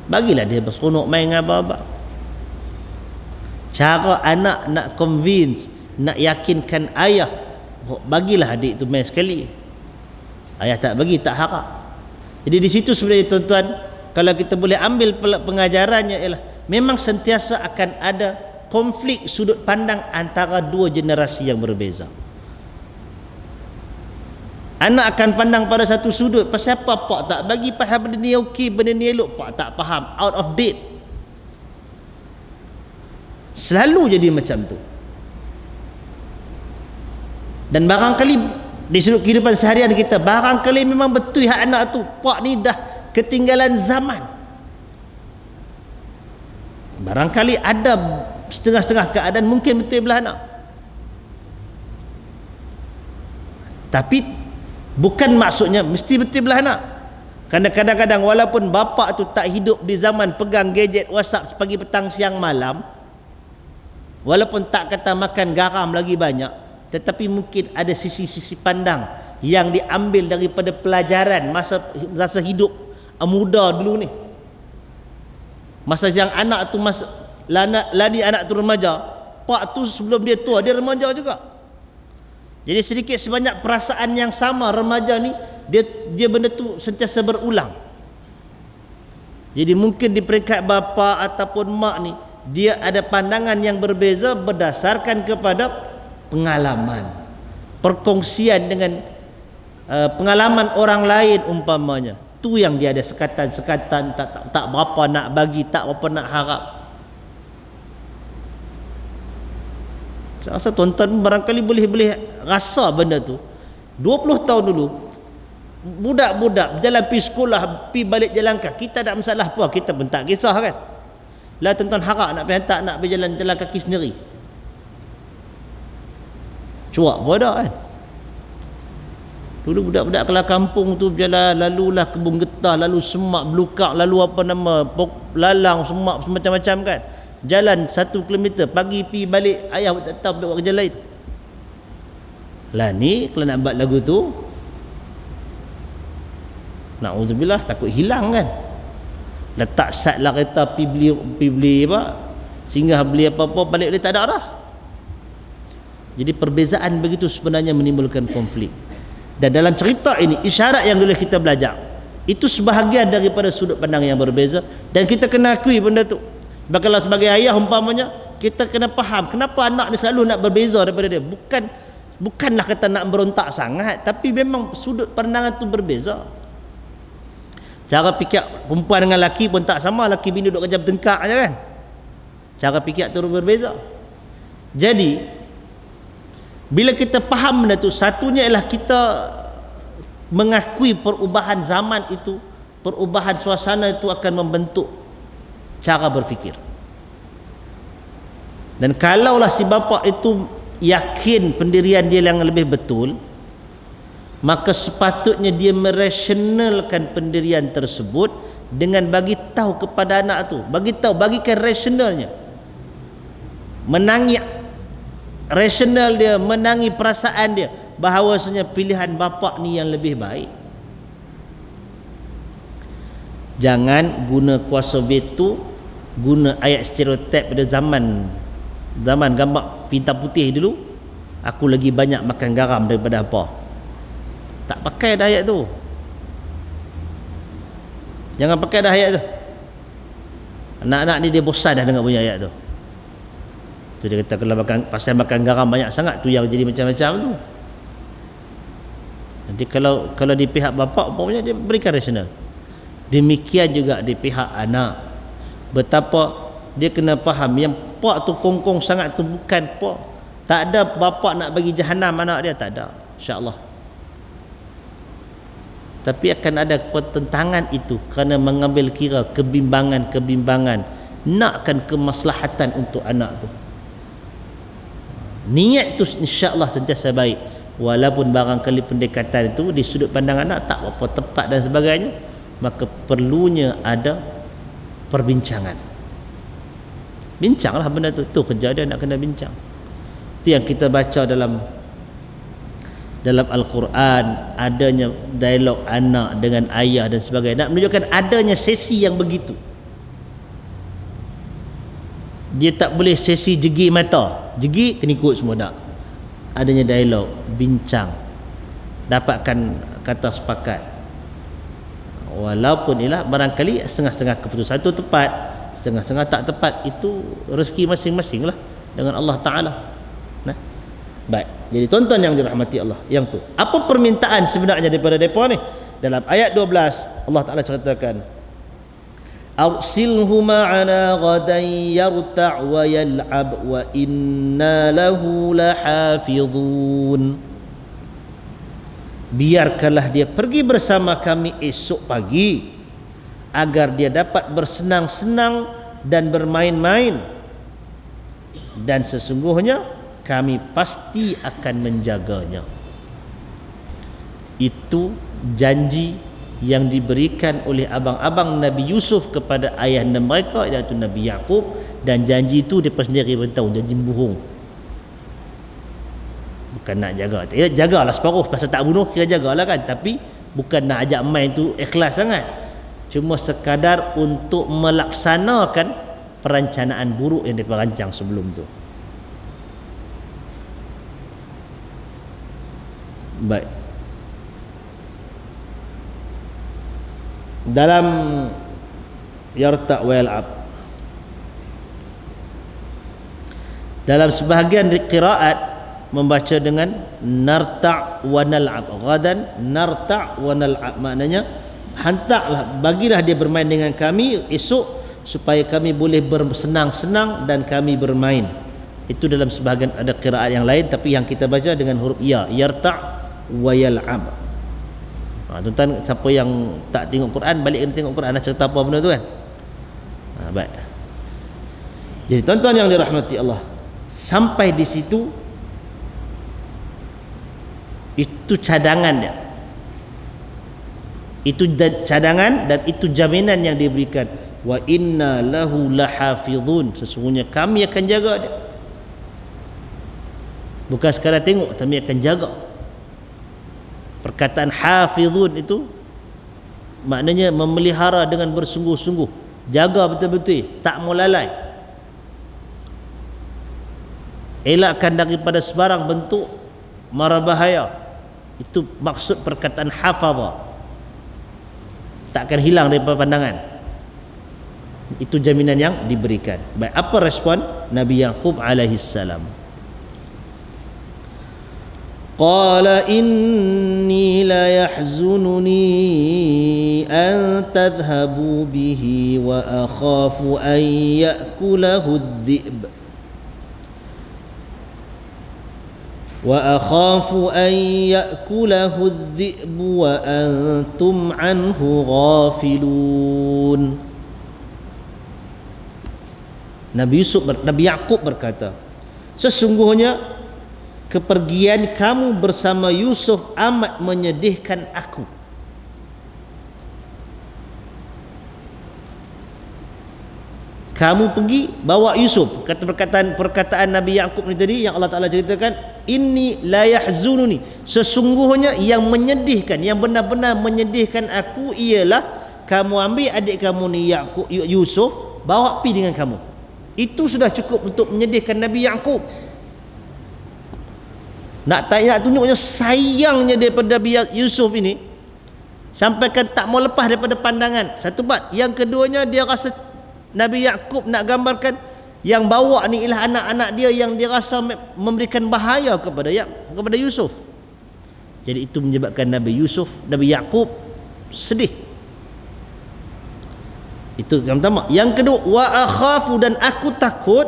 Bagilah dia berseronok main dengan abang-abang. Cara anak nak convince, nak yakinkan ayah, bagilah adik tu main sekali. Ayah tak bagi, tak harap. Jadi di situ sebenarnya tuan-tuan, kalau kita boleh ambil pengajarannya ialah memang sentiasa akan ada konflik sudut pandang antara dua generasi yang berbeza. Anak akan pandang pada satu sudut, pasal apa pak tak bagi, pasal benda ni okey, benda ni elok, pak tak faham, out of date. Selalu jadi macam tu. Dan barangkali di sudut kehidupan seharian kita, barangkali memang betul hak anak tu, pak ni dah ketinggalan zaman. Barangkali ada setengah-setengah keadaan mungkin betul belah anak. Tapi bukan maksudnya mesti betul belah anak. Kerana kadang-kadang walaupun bapa tu tak hidup di zaman pegang gadget WhatsApp pagi petang siang malam, walaupun tak kata makan garam lagi banyak, tetapi mungkin ada sisi-sisi pandang yang diambil daripada pelajaran masa hidup muda dulu ni. Masa yang anak tu lani anak tu remaja, pak tu sebelum dia tua dia remaja juga. Jadi sedikit sebanyak perasaan yang sama remaja ni, dia benda tu sentiasa berulang. Jadi mungkin di peringkat bapa ataupun mak ni, dia ada pandangan yang berbeza berdasarkan kepada pengalaman, perkongsian dengan pengalaman orang lain umpamanya. Tu yang dia ada sekatan-sekatan, tak berapa nak bagi, tak berapa nak harap. Saya rasa tuan-tuan barangkali boleh rasa benda tu. 20 tahun dulu, budak-budak berjalan pergi sekolah, pergi balik jalan kaki, kita tak masalah apa, kita pun tak kisah kan. Lah tuan-tuan harap nak pergi hantar, nak pergi jalan kaki sendiri, cuak pun ada kan. Dulu budak-budak kelas kampung tu berjalan, lalulah kebun getah, lalu semak belukak, lalu apa nama, lalang, semak macam-macam kan. Jalan 1 kilometer, pagi pergi balik, ayah tak tahu buat kerja lain. Lah ni kalau nak buat lagu tu, na'udzubillah, takut hilang kan. Letak sat lah kereta pergi beli apa, singgah beli apa-apa, balik dia tak ada dah. Jadi perbezaan begitu sebenarnya menimbulkan konflik. Dan dalam cerita ini, isyarat yang boleh kita belajar, Itu sebahagian daripada sudut pandang yang berbeza, dan kita kena akui benda tu. Kalau sebagai ayah umpamanya, kita kena faham kenapa anak ni selalu nak berbeza daripada dia. Bukanlah kata nak berontak sangat, tapi memang sudut pandangan tu berbeza. Cara fikir perempuan dengan lelaki pun tak sama. Lelaki bini duduk kerja bertengkar je kan. Cara fikir tu berbeza. Jadi bila kita faham benda tu, satunya ialah kita mengakui perubahan zaman itu, perubahan suasana itu akan membentuk cara berfikir. Dan kalaulah si bapa itu yakin pendirian dia yang lebih betul, maka sepatutnya dia merasionalkan pendirian tersebut dengan bagi tahu kepada anak tu, bagikan rasionalnya, menangi rasional dia, menangi perasaan dia bahawasanya pilihan bapa ni yang lebih baik. Jangan guna kuasa veto, guna ayat stereotip pada zaman gambar pintang putih dulu. Aku lagi banyak makan garam daripada apa. Tak pakai dah ayat tu. Jangan pakai dah ayat tu. Anak-anak ni dia bosan dah dengar punya ayat tu. Tu dia kata kalau pasal makan garam banyak sangat tu yang jadi macam-macam tu. Nanti kalau di pihak bapa umpamanya dia berikan rasional. Demikian juga di pihak anak. Betapa dia kena faham yang pak tu kongkong sangat tu bukan pak. Tak ada bapa nak bagi jahanam anak dia, tak ada, insya-Allah. Tapi akan ada pertentangan itu kerana mengambil kira kebimbangan, nakkan kemaslahatan untuk anak tu. Niat tu insya-Allah sentiasa baik, walaupun barangkali pendekatan itu di sudut pandang anak tak apa tepat dan sebagainya, maka perlunya ada perbincangan. Bincanglah benda tu. Tu kerja dia, nak kena bincang. Itu yang kita baca dalam Al-Quran, adanya dialog anak dengan ayah dan sebagainya, nak menunjukkan adanya sesi yang begitu. Dia tak boleh sesi jegi mata, jegi kena ikut semua, tak. Adanya dialog, bincang, dapatkan kata sepakat. Walaupun ialah barangkali setengah-setengah keputusan itu tepat, setengah-setengah tak tepat, itu rezeki masing-masing lah dengan Allah Ta'ala. Nah, baik. Jadi tuan-tuan yang dirahmati Allah, yang tu, apa permintaan sebenarnya daripada mereka ni? Dalam ayat 12 Allah Ta'ala ceritakan, arsilhu ma'ana ghadan yarta' wa yal'ab wa inna lahu lahafizun. Biarkanlah dia pergi bersama kami esok pagi agar dia dapat bersenang-senang dan bermain-main, dan sesungguhnya kami pasti akan menjaganya. Itu janji yang diberikan oleh abang-abang Nabi Yusuf kepada ayahanda mereka, iaitu Nabi Yaqub, dan janji itu dia sendiri pun tahu janji bohong. Bukan nak jaga, jagalah separuh, pasal tak bunuh kira jagalah kan, tapi bukan nak ajak main tu ikhlas sangat, cuma sekadar untuk melaksanakan perencanaan buruk yang dirancang sebelum tu. Baik. Dalam yarta' wa yal'ab, dalam sebahagian qiraat membaca dengan narta' wa nal'ab, ghadan narta' wa nal'ab, maknanya hantarlah, bagilah dia bermain dengan kami esok supaya kami boleh bersenang-senang dan kami bermain. Itu dalam sebahagian ada qiraat yang lain, tapi yang kita baca dengan huruf ya, yarta' wa yal'ab. Tuan-tuan siapa yang tak tengok Quran, balik kena tengok Quran, cerita apa benda tu kan. Baik. Jadi tuan-tuan yang dirahmati Allah, sampai di situ itu cadangan dia, itu cadangan dan itu jaminan yang diberikan. Wa inna lahu lahafizun, sesungguhnya kami akan jaga dia. Bukan sekadar tengok, tapi akan jaga. Perkataan hafizun itu maknanya memelihara dengan bersungguh-sungguh, jaga betul-betul, tak mau lalai, elakkan daripada sebarang bentuk mara bahaya. Itu maksud perkataan hafadha. tak akan hilang daripada pandangan. Itu jaminan yang diberikan. Baik, apa respon Nabi Yaqub alaihi salam? Qala inni la yahzununi an tadhhabu bihi wa akhafu an ya'kulahu adh-dhi'b wa antum anhu ghafilun. Nabi Yaqub berkata, sesungguhnya kepergian kamu bersama Yusuf amat menyedihkan aku. Kamu pergi bawa Yusuf. Kata perkataan Nabi Yaqub ni tadi yang Allah Ta'ala ceritakan, inni la yahzununi, sesungguhnya yang menyedihkan, yang benar-benar menyedihkan aku ialah kamu ambil adik kamu ni Yusuf, bawa pergi dengan kamu. Itu sudah cukup untuk menyedihkan Nabi Yaqub. Nak tunjuknya sayangnya daripada Nabi Yusuf ini, sampaikan tak mau lepas daripada pandangan. Satu part. Yang keduanya, dia rasa Nabi Yaqub nak gambarkan yang bawa ni ialah anak-anak dia yang dia rasa memberikan bahaya kepada Yusuf. Jadi itu menyebabkan Nabi Yaqub sedih. Itu yang pertama. Yang kedua, wa akhafu, dan aku takut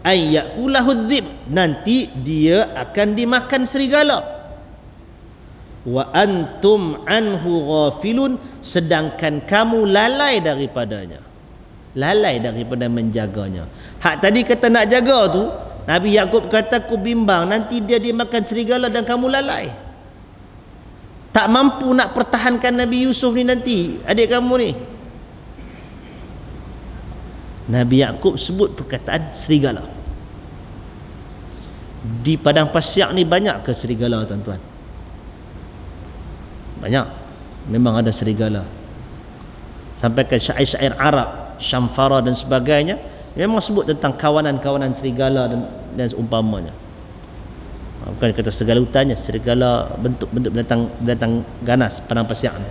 ayyakulahu dzib, nanti dia akan dimakan serigala. Wa antum anhu ghafilun, sedangkan kamu lalai daripadanya, lalai daripada menjaganya. Hak tadi kata nak jaga tu, Nabi Yaqub kata aku bimbang nanti dia dimakan serigala dan kamu lalai, tak mampu nak pertahankan Nabi Yusuf ni nanti, adik kamu ni. Nabi Yaqub sebut perkataan serigala. Di padang pasir ni banyak ke serigala, tuan-tuan? Banyak. Memang ada serigala. Sampai ke syair-syair Arab, Syamfara dan sebagainya, memang sebut tentang kawanan-kawanan serigala dan seumpamanya. Bukan kata serigala hutannya, serigala bentuk-bentuk binatang ganas padang pasir ni.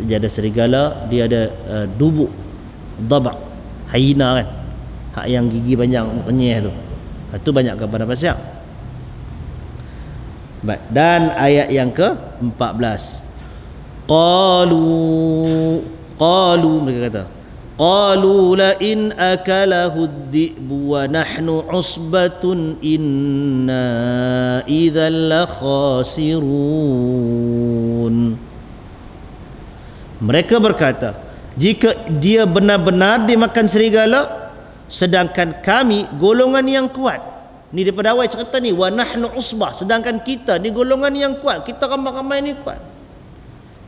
Dia ada serigala, dia ada dubuk, dabak, hyena kan, hak yang gigi panjang renyah tu. Itu banyak kepada pasir. Baik, dan ayat yang ke-14. Qalu mereka kata, qalu la in akalahu adh-dhi'bu wa nahnu usbatun inna idzal la khasirun. Mereka berkata, jika dia benar-benar dimakan serigala, sedangkan kami golongan yang kuat. Ni daripada awal cerita ni, wa nahnu usbah, sedangkan kita ni golongan yang kuat, kita ramai-ramai ni kuat.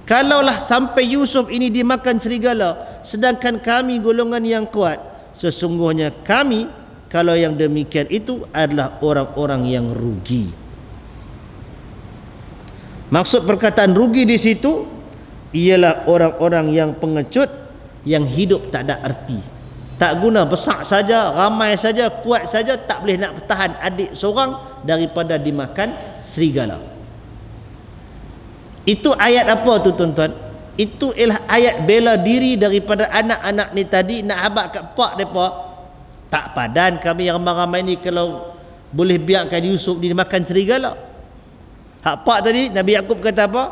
Kalaulah sampai Yusuf ini dimakan serigala, sedangkan kami golongan yang kuat, sesungguhnya kami, kalau yang demikian itu adalah orang-orang yang rugi. Maksud perkataan rugi di situ ialah orang-orang yang pengecut, yang hidup tak ada arti, tak guna, besar saja, ramai saja, kuat saja, tak boleh nak bertahan adik seorang daripada dimakan serigala. Itu ayat apa tu, tuan-tuan? Itu ialah ayat bela diri daripada anak-anak ni tadi, nak habaq kat pak mereka. Tak padan kami yang ramai-ramai ni kalau boleh biarkan Yusuf dimakan serigala. Hak pak tadi Nabi Yaqub kata apa?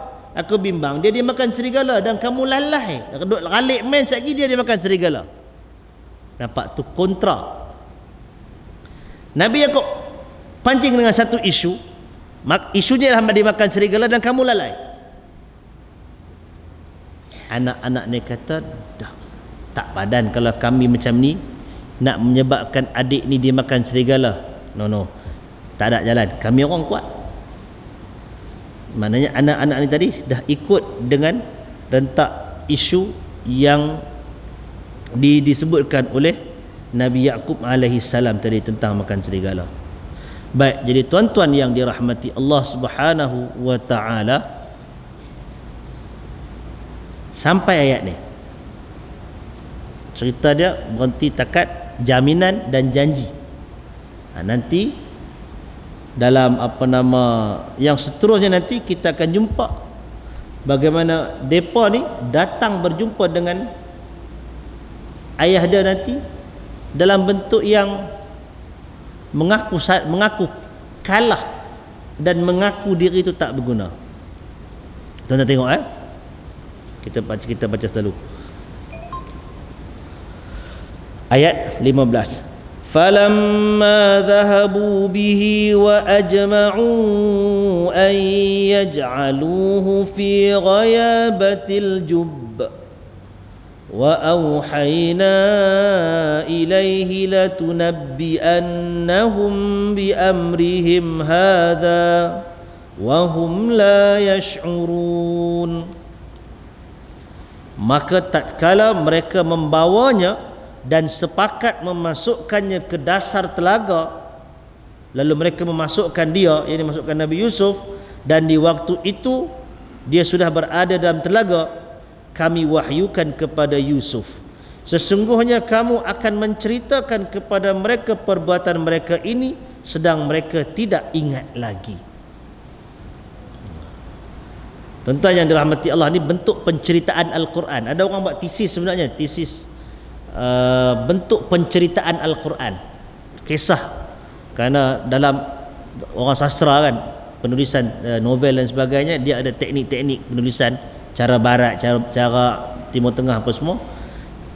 Aku bimbang dia dimakan serigala dan kamu lalai, duduk ralik main sekali dia dimakan serigala. Nampak tu kontra. Nabi Yaqub pancing dengan satu isu, isunya adalah dimakan serigala dan kamu lalai. Anak-anak ni kata, dah tak padan kalau kami macam ni nak menyebabkan adik ni dimakan serigala. No, tak ada jalan, kami orang kuat. Maknanya anak-anak ni tadi dah ikut dengan rentak isu yang disebutkan oleh Nabi Yaqub alaihi salam tadi tentang makan serigala. Baik, jadi tuan-tuan yang dirahmati Allah Subhanahu wa taala, sampai ayat ni cerita dia berhenti takat jaminan dan janji. Nanti dalam yang seterusnya nanti kita akan jumpa bagaimana depa ni datang berjumpa dengan ayah dia nanti dalam bentuk yang mengaku kalah dan mengaku diri itu tak berguna. Tuan-tuan tengok kita baca selalu ayat 15. فَلَمَّا ذَهَبُوا بِهِ وَأَجْمَعُوا أَنْ يَجْعَلُوهُ فِي غَيَابَةِ الْجُبِّ وَأَوْحَيْنَا إِلَيْهِ لَتُنَبِّئَنَّهُمْ بِأَمْرِهِمْ هَذَا وَهُمْ لَا يَشْعُرُونَ. Maka tatkala mereka membawanya dan sepakat memasukkannya ke dasar telaga, lalu mereka memasukkan dia, yakni memasukkan Nabi Yusuf, dan di waktu itu dia sudah berada dalam telaga, kami wahyukan kepada Yusuf, sesungguhnya kamu akan menceritakan kepada mereka perbuatan mereka ini sedang mereka tidak ingat lagi. Tuan-tuan yang dirahmati Allah, ni bentuk penceritaan Al-Quran. Ada orang buat tesis, sebenarnya tesis bentuk penceritaan Al-Quran, kisah. Kerana dalam orang sastra kan, penulisan novel dan sebagainya, dia ada teknik-teknik penulisan, cara barat, cara Timur Tengah apa semua.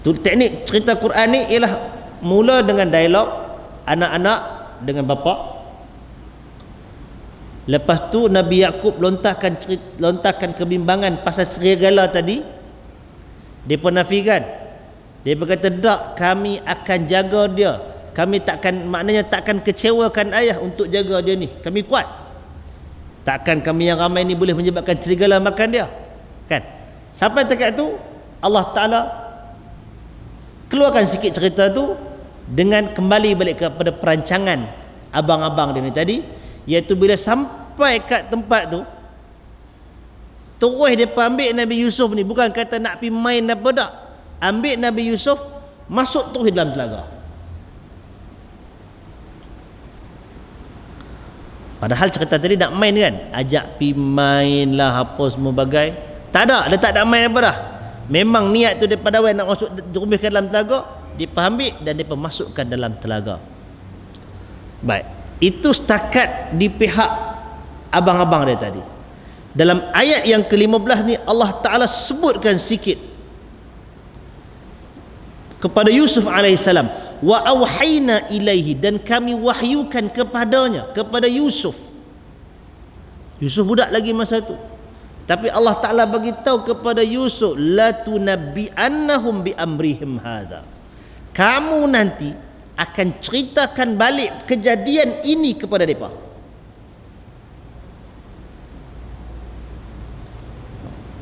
Teknik cerita Quran ni ialah mula dengan dialog anak-anak dengan bapa. Lepas tu Nabi Yaqub lontarkan kebimbangan pasal serigala tadi. Dia penafikan. Dia berkata, tak, kami akan jaga dia. Kami maknanya takkan kecewakan ayah untuk jaga dia ni. Kami kuat. Takkan kami yang ramai ni boleh menyebabkan serigala makan dia. Kan? Sampai dekat tu Allah Ta'ala keluarkan sikit cerita tu dengan kembali balik kepada perancangan abang-abang dia ni tadi, iaitu bila sampai kat tempat tu, terus dia ambil Nabi Yusuf ni, bukan kata nak pergi main apa tak, ambil Nabi Yusuf, masuk terus dalam telaga. Padahal cerita tadi nak main kan, ajak pergi main lah apa semua bagai. Tak ada, dia tak nak main apa dah. Memang niat tu daripada awal nak masuk terumiskan dalam telaga, dia ambil dan dia masukkan dalam telaga. Baik, itu setakat di pihak abang-abang dia tadi. Dalam ayat yang ke-15 ni Allah Ta'ala sebutkan sikit kepada Yusuf alaihissalam, wa auhayna ilaihi, dan kami wahyukan kepadanya, kepada Yusuf. Yusuf budak lagi masa tu, tapi Allah Ta'ala bagi tahu kepada Yusuf, la tunabbi'annahum bi amrihim hadha, kamu nanti akan ceritakan balik kejadian ini kepada mereka.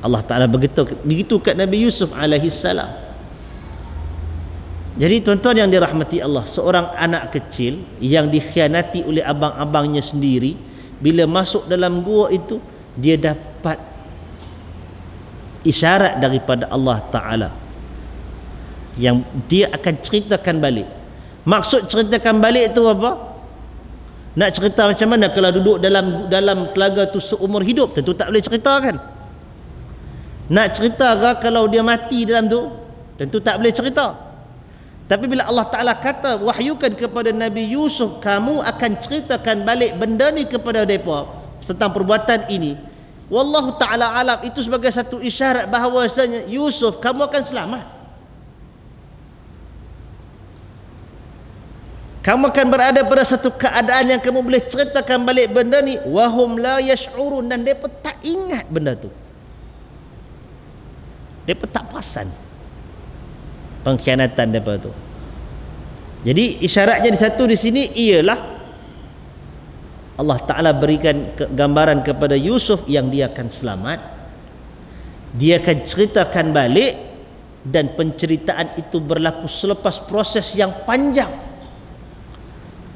Allah Ta'ala begitu kat Nabi Yusuf alaihissalam. Jadi tuan-tuan yang dirahmati Allah, seorang anak kecil yang dikhianati oleh abang-abangnya sendiri, bila masuk dalam gua itu, dia dapat isyarat daripada Allah Ta'ala yang dia akan ceritakan balik. Maksud ceritakan balik itu apa? Nak cerita macam mana kalau duduk dalam telaga tu seumur hidup? Tentu tak boleh cerita kan. Nak cerita ke kalau dia mati dalam tu? Tentu tak boleh cerita. Tapi bila Allah Ta'ala kata wahyukan kepada Nabi Yusuf, kamu akan ceritakan balik benda ni kepada mereka tentang perbuatan ini, wallahu ta'ala alam, itu sebagai satu isyarat bahawasanya Yusuf, kamu akan selamat. Kamu akan berada pada satu keadaan yang kamu boleh ceritakan balik benda ni, wahum la yash'urun, dan mereka tak ingat benda tu. Mereka tak perasan pengkhianatan mereka tu. Jadi isyaratnya di sini ialah Allah Ta'ala berikan gambaran kepada Yusuf yang dia akan selamat, dia akan ceritakan balik, dan penceritaan itu berlaku selepas proses yang panjang.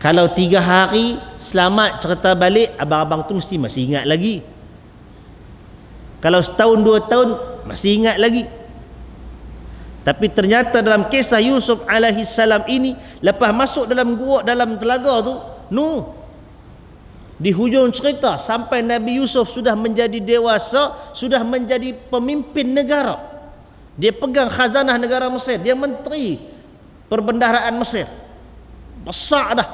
Kalau 3 hari selamat cerita balik, abang-abang tu mesti masih ingat lagi. Kalau setahun 2 tahun masih ingat lagi. Tapi ternyata dalam kisah Yusuf alaihissalam ini, lepas masuk dalam gua, dalam telaga tu, Di hujung cerita sampai Nabi Yusuf sudah menjadi dewasa, sudah menjadi pemimpin negara. Dia pegang khazanah negara Mesir, dia menteri perbendaharaan Mesir. Besar dah,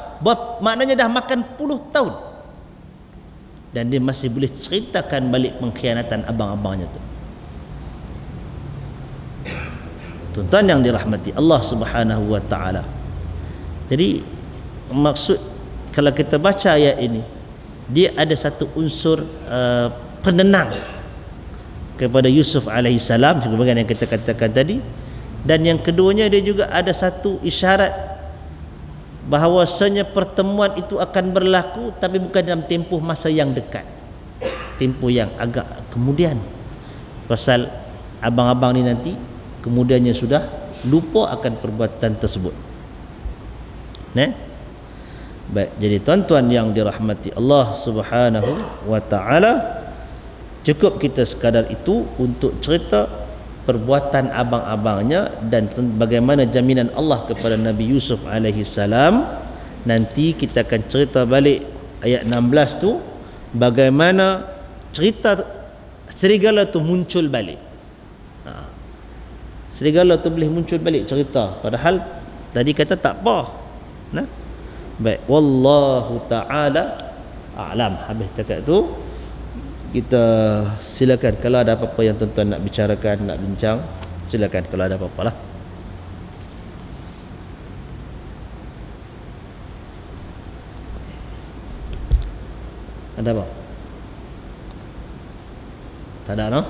maknanya dah makan puluh tahun. Dan dia masih boleh ceritakan balik pengkhianatan abang-abangnya tu. Tuan-tuan yang dirahmati Allah Subhanahu wa taala. Jadi maksud kalau kita baca ayat ini, dia ada satu unsur penenang kepada Yusuf alaihissalam sebagaimana yang kita katakan tadi, dan yang keduanya dia juga ada satu isyarat bahawasanya pertemuan itu akan berlaku tapi bukan dalam tempoh masa yang dekat, tempoh yang agak kemudian, pasal abang-abang ni nanti kemudiannya sudah lupa akan perbuatan tersebut. Baik, jadi tuan-tuan yang dirahmati Allah Subhanahu wa taala, cukup kita sekadar itu untuk cerita perbuatan abang-abangnya dan bagaimana jaminan Allah kepada Nabi Yusuf alaihi salam. Nanti kita akan cerita balik ayat 16 tu, bagaimana cerita serigala tu muncul balik. Serigala tu boleh muncul balik cerita, padahal tadi kata tak apa. Baik, wallahu taala a'lam. Habis cakap tu, kita silakan kalau ada apa-apa yang tuan-tuan nak bicarakan, nak bincang, silakan kalau ada apa-apa lah. Ada apa? Tak ada, no?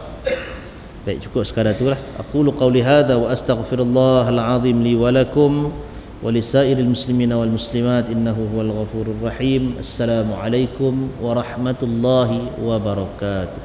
Baik, cukup sekadar itulah. Aqulu qawli hadza wa astaghfirullahal azim li wa lakum ولسائر المسلمين والمسلمات إنه هو الغفور الرحيم. السلام عليكم ورحمة الله وبركاته.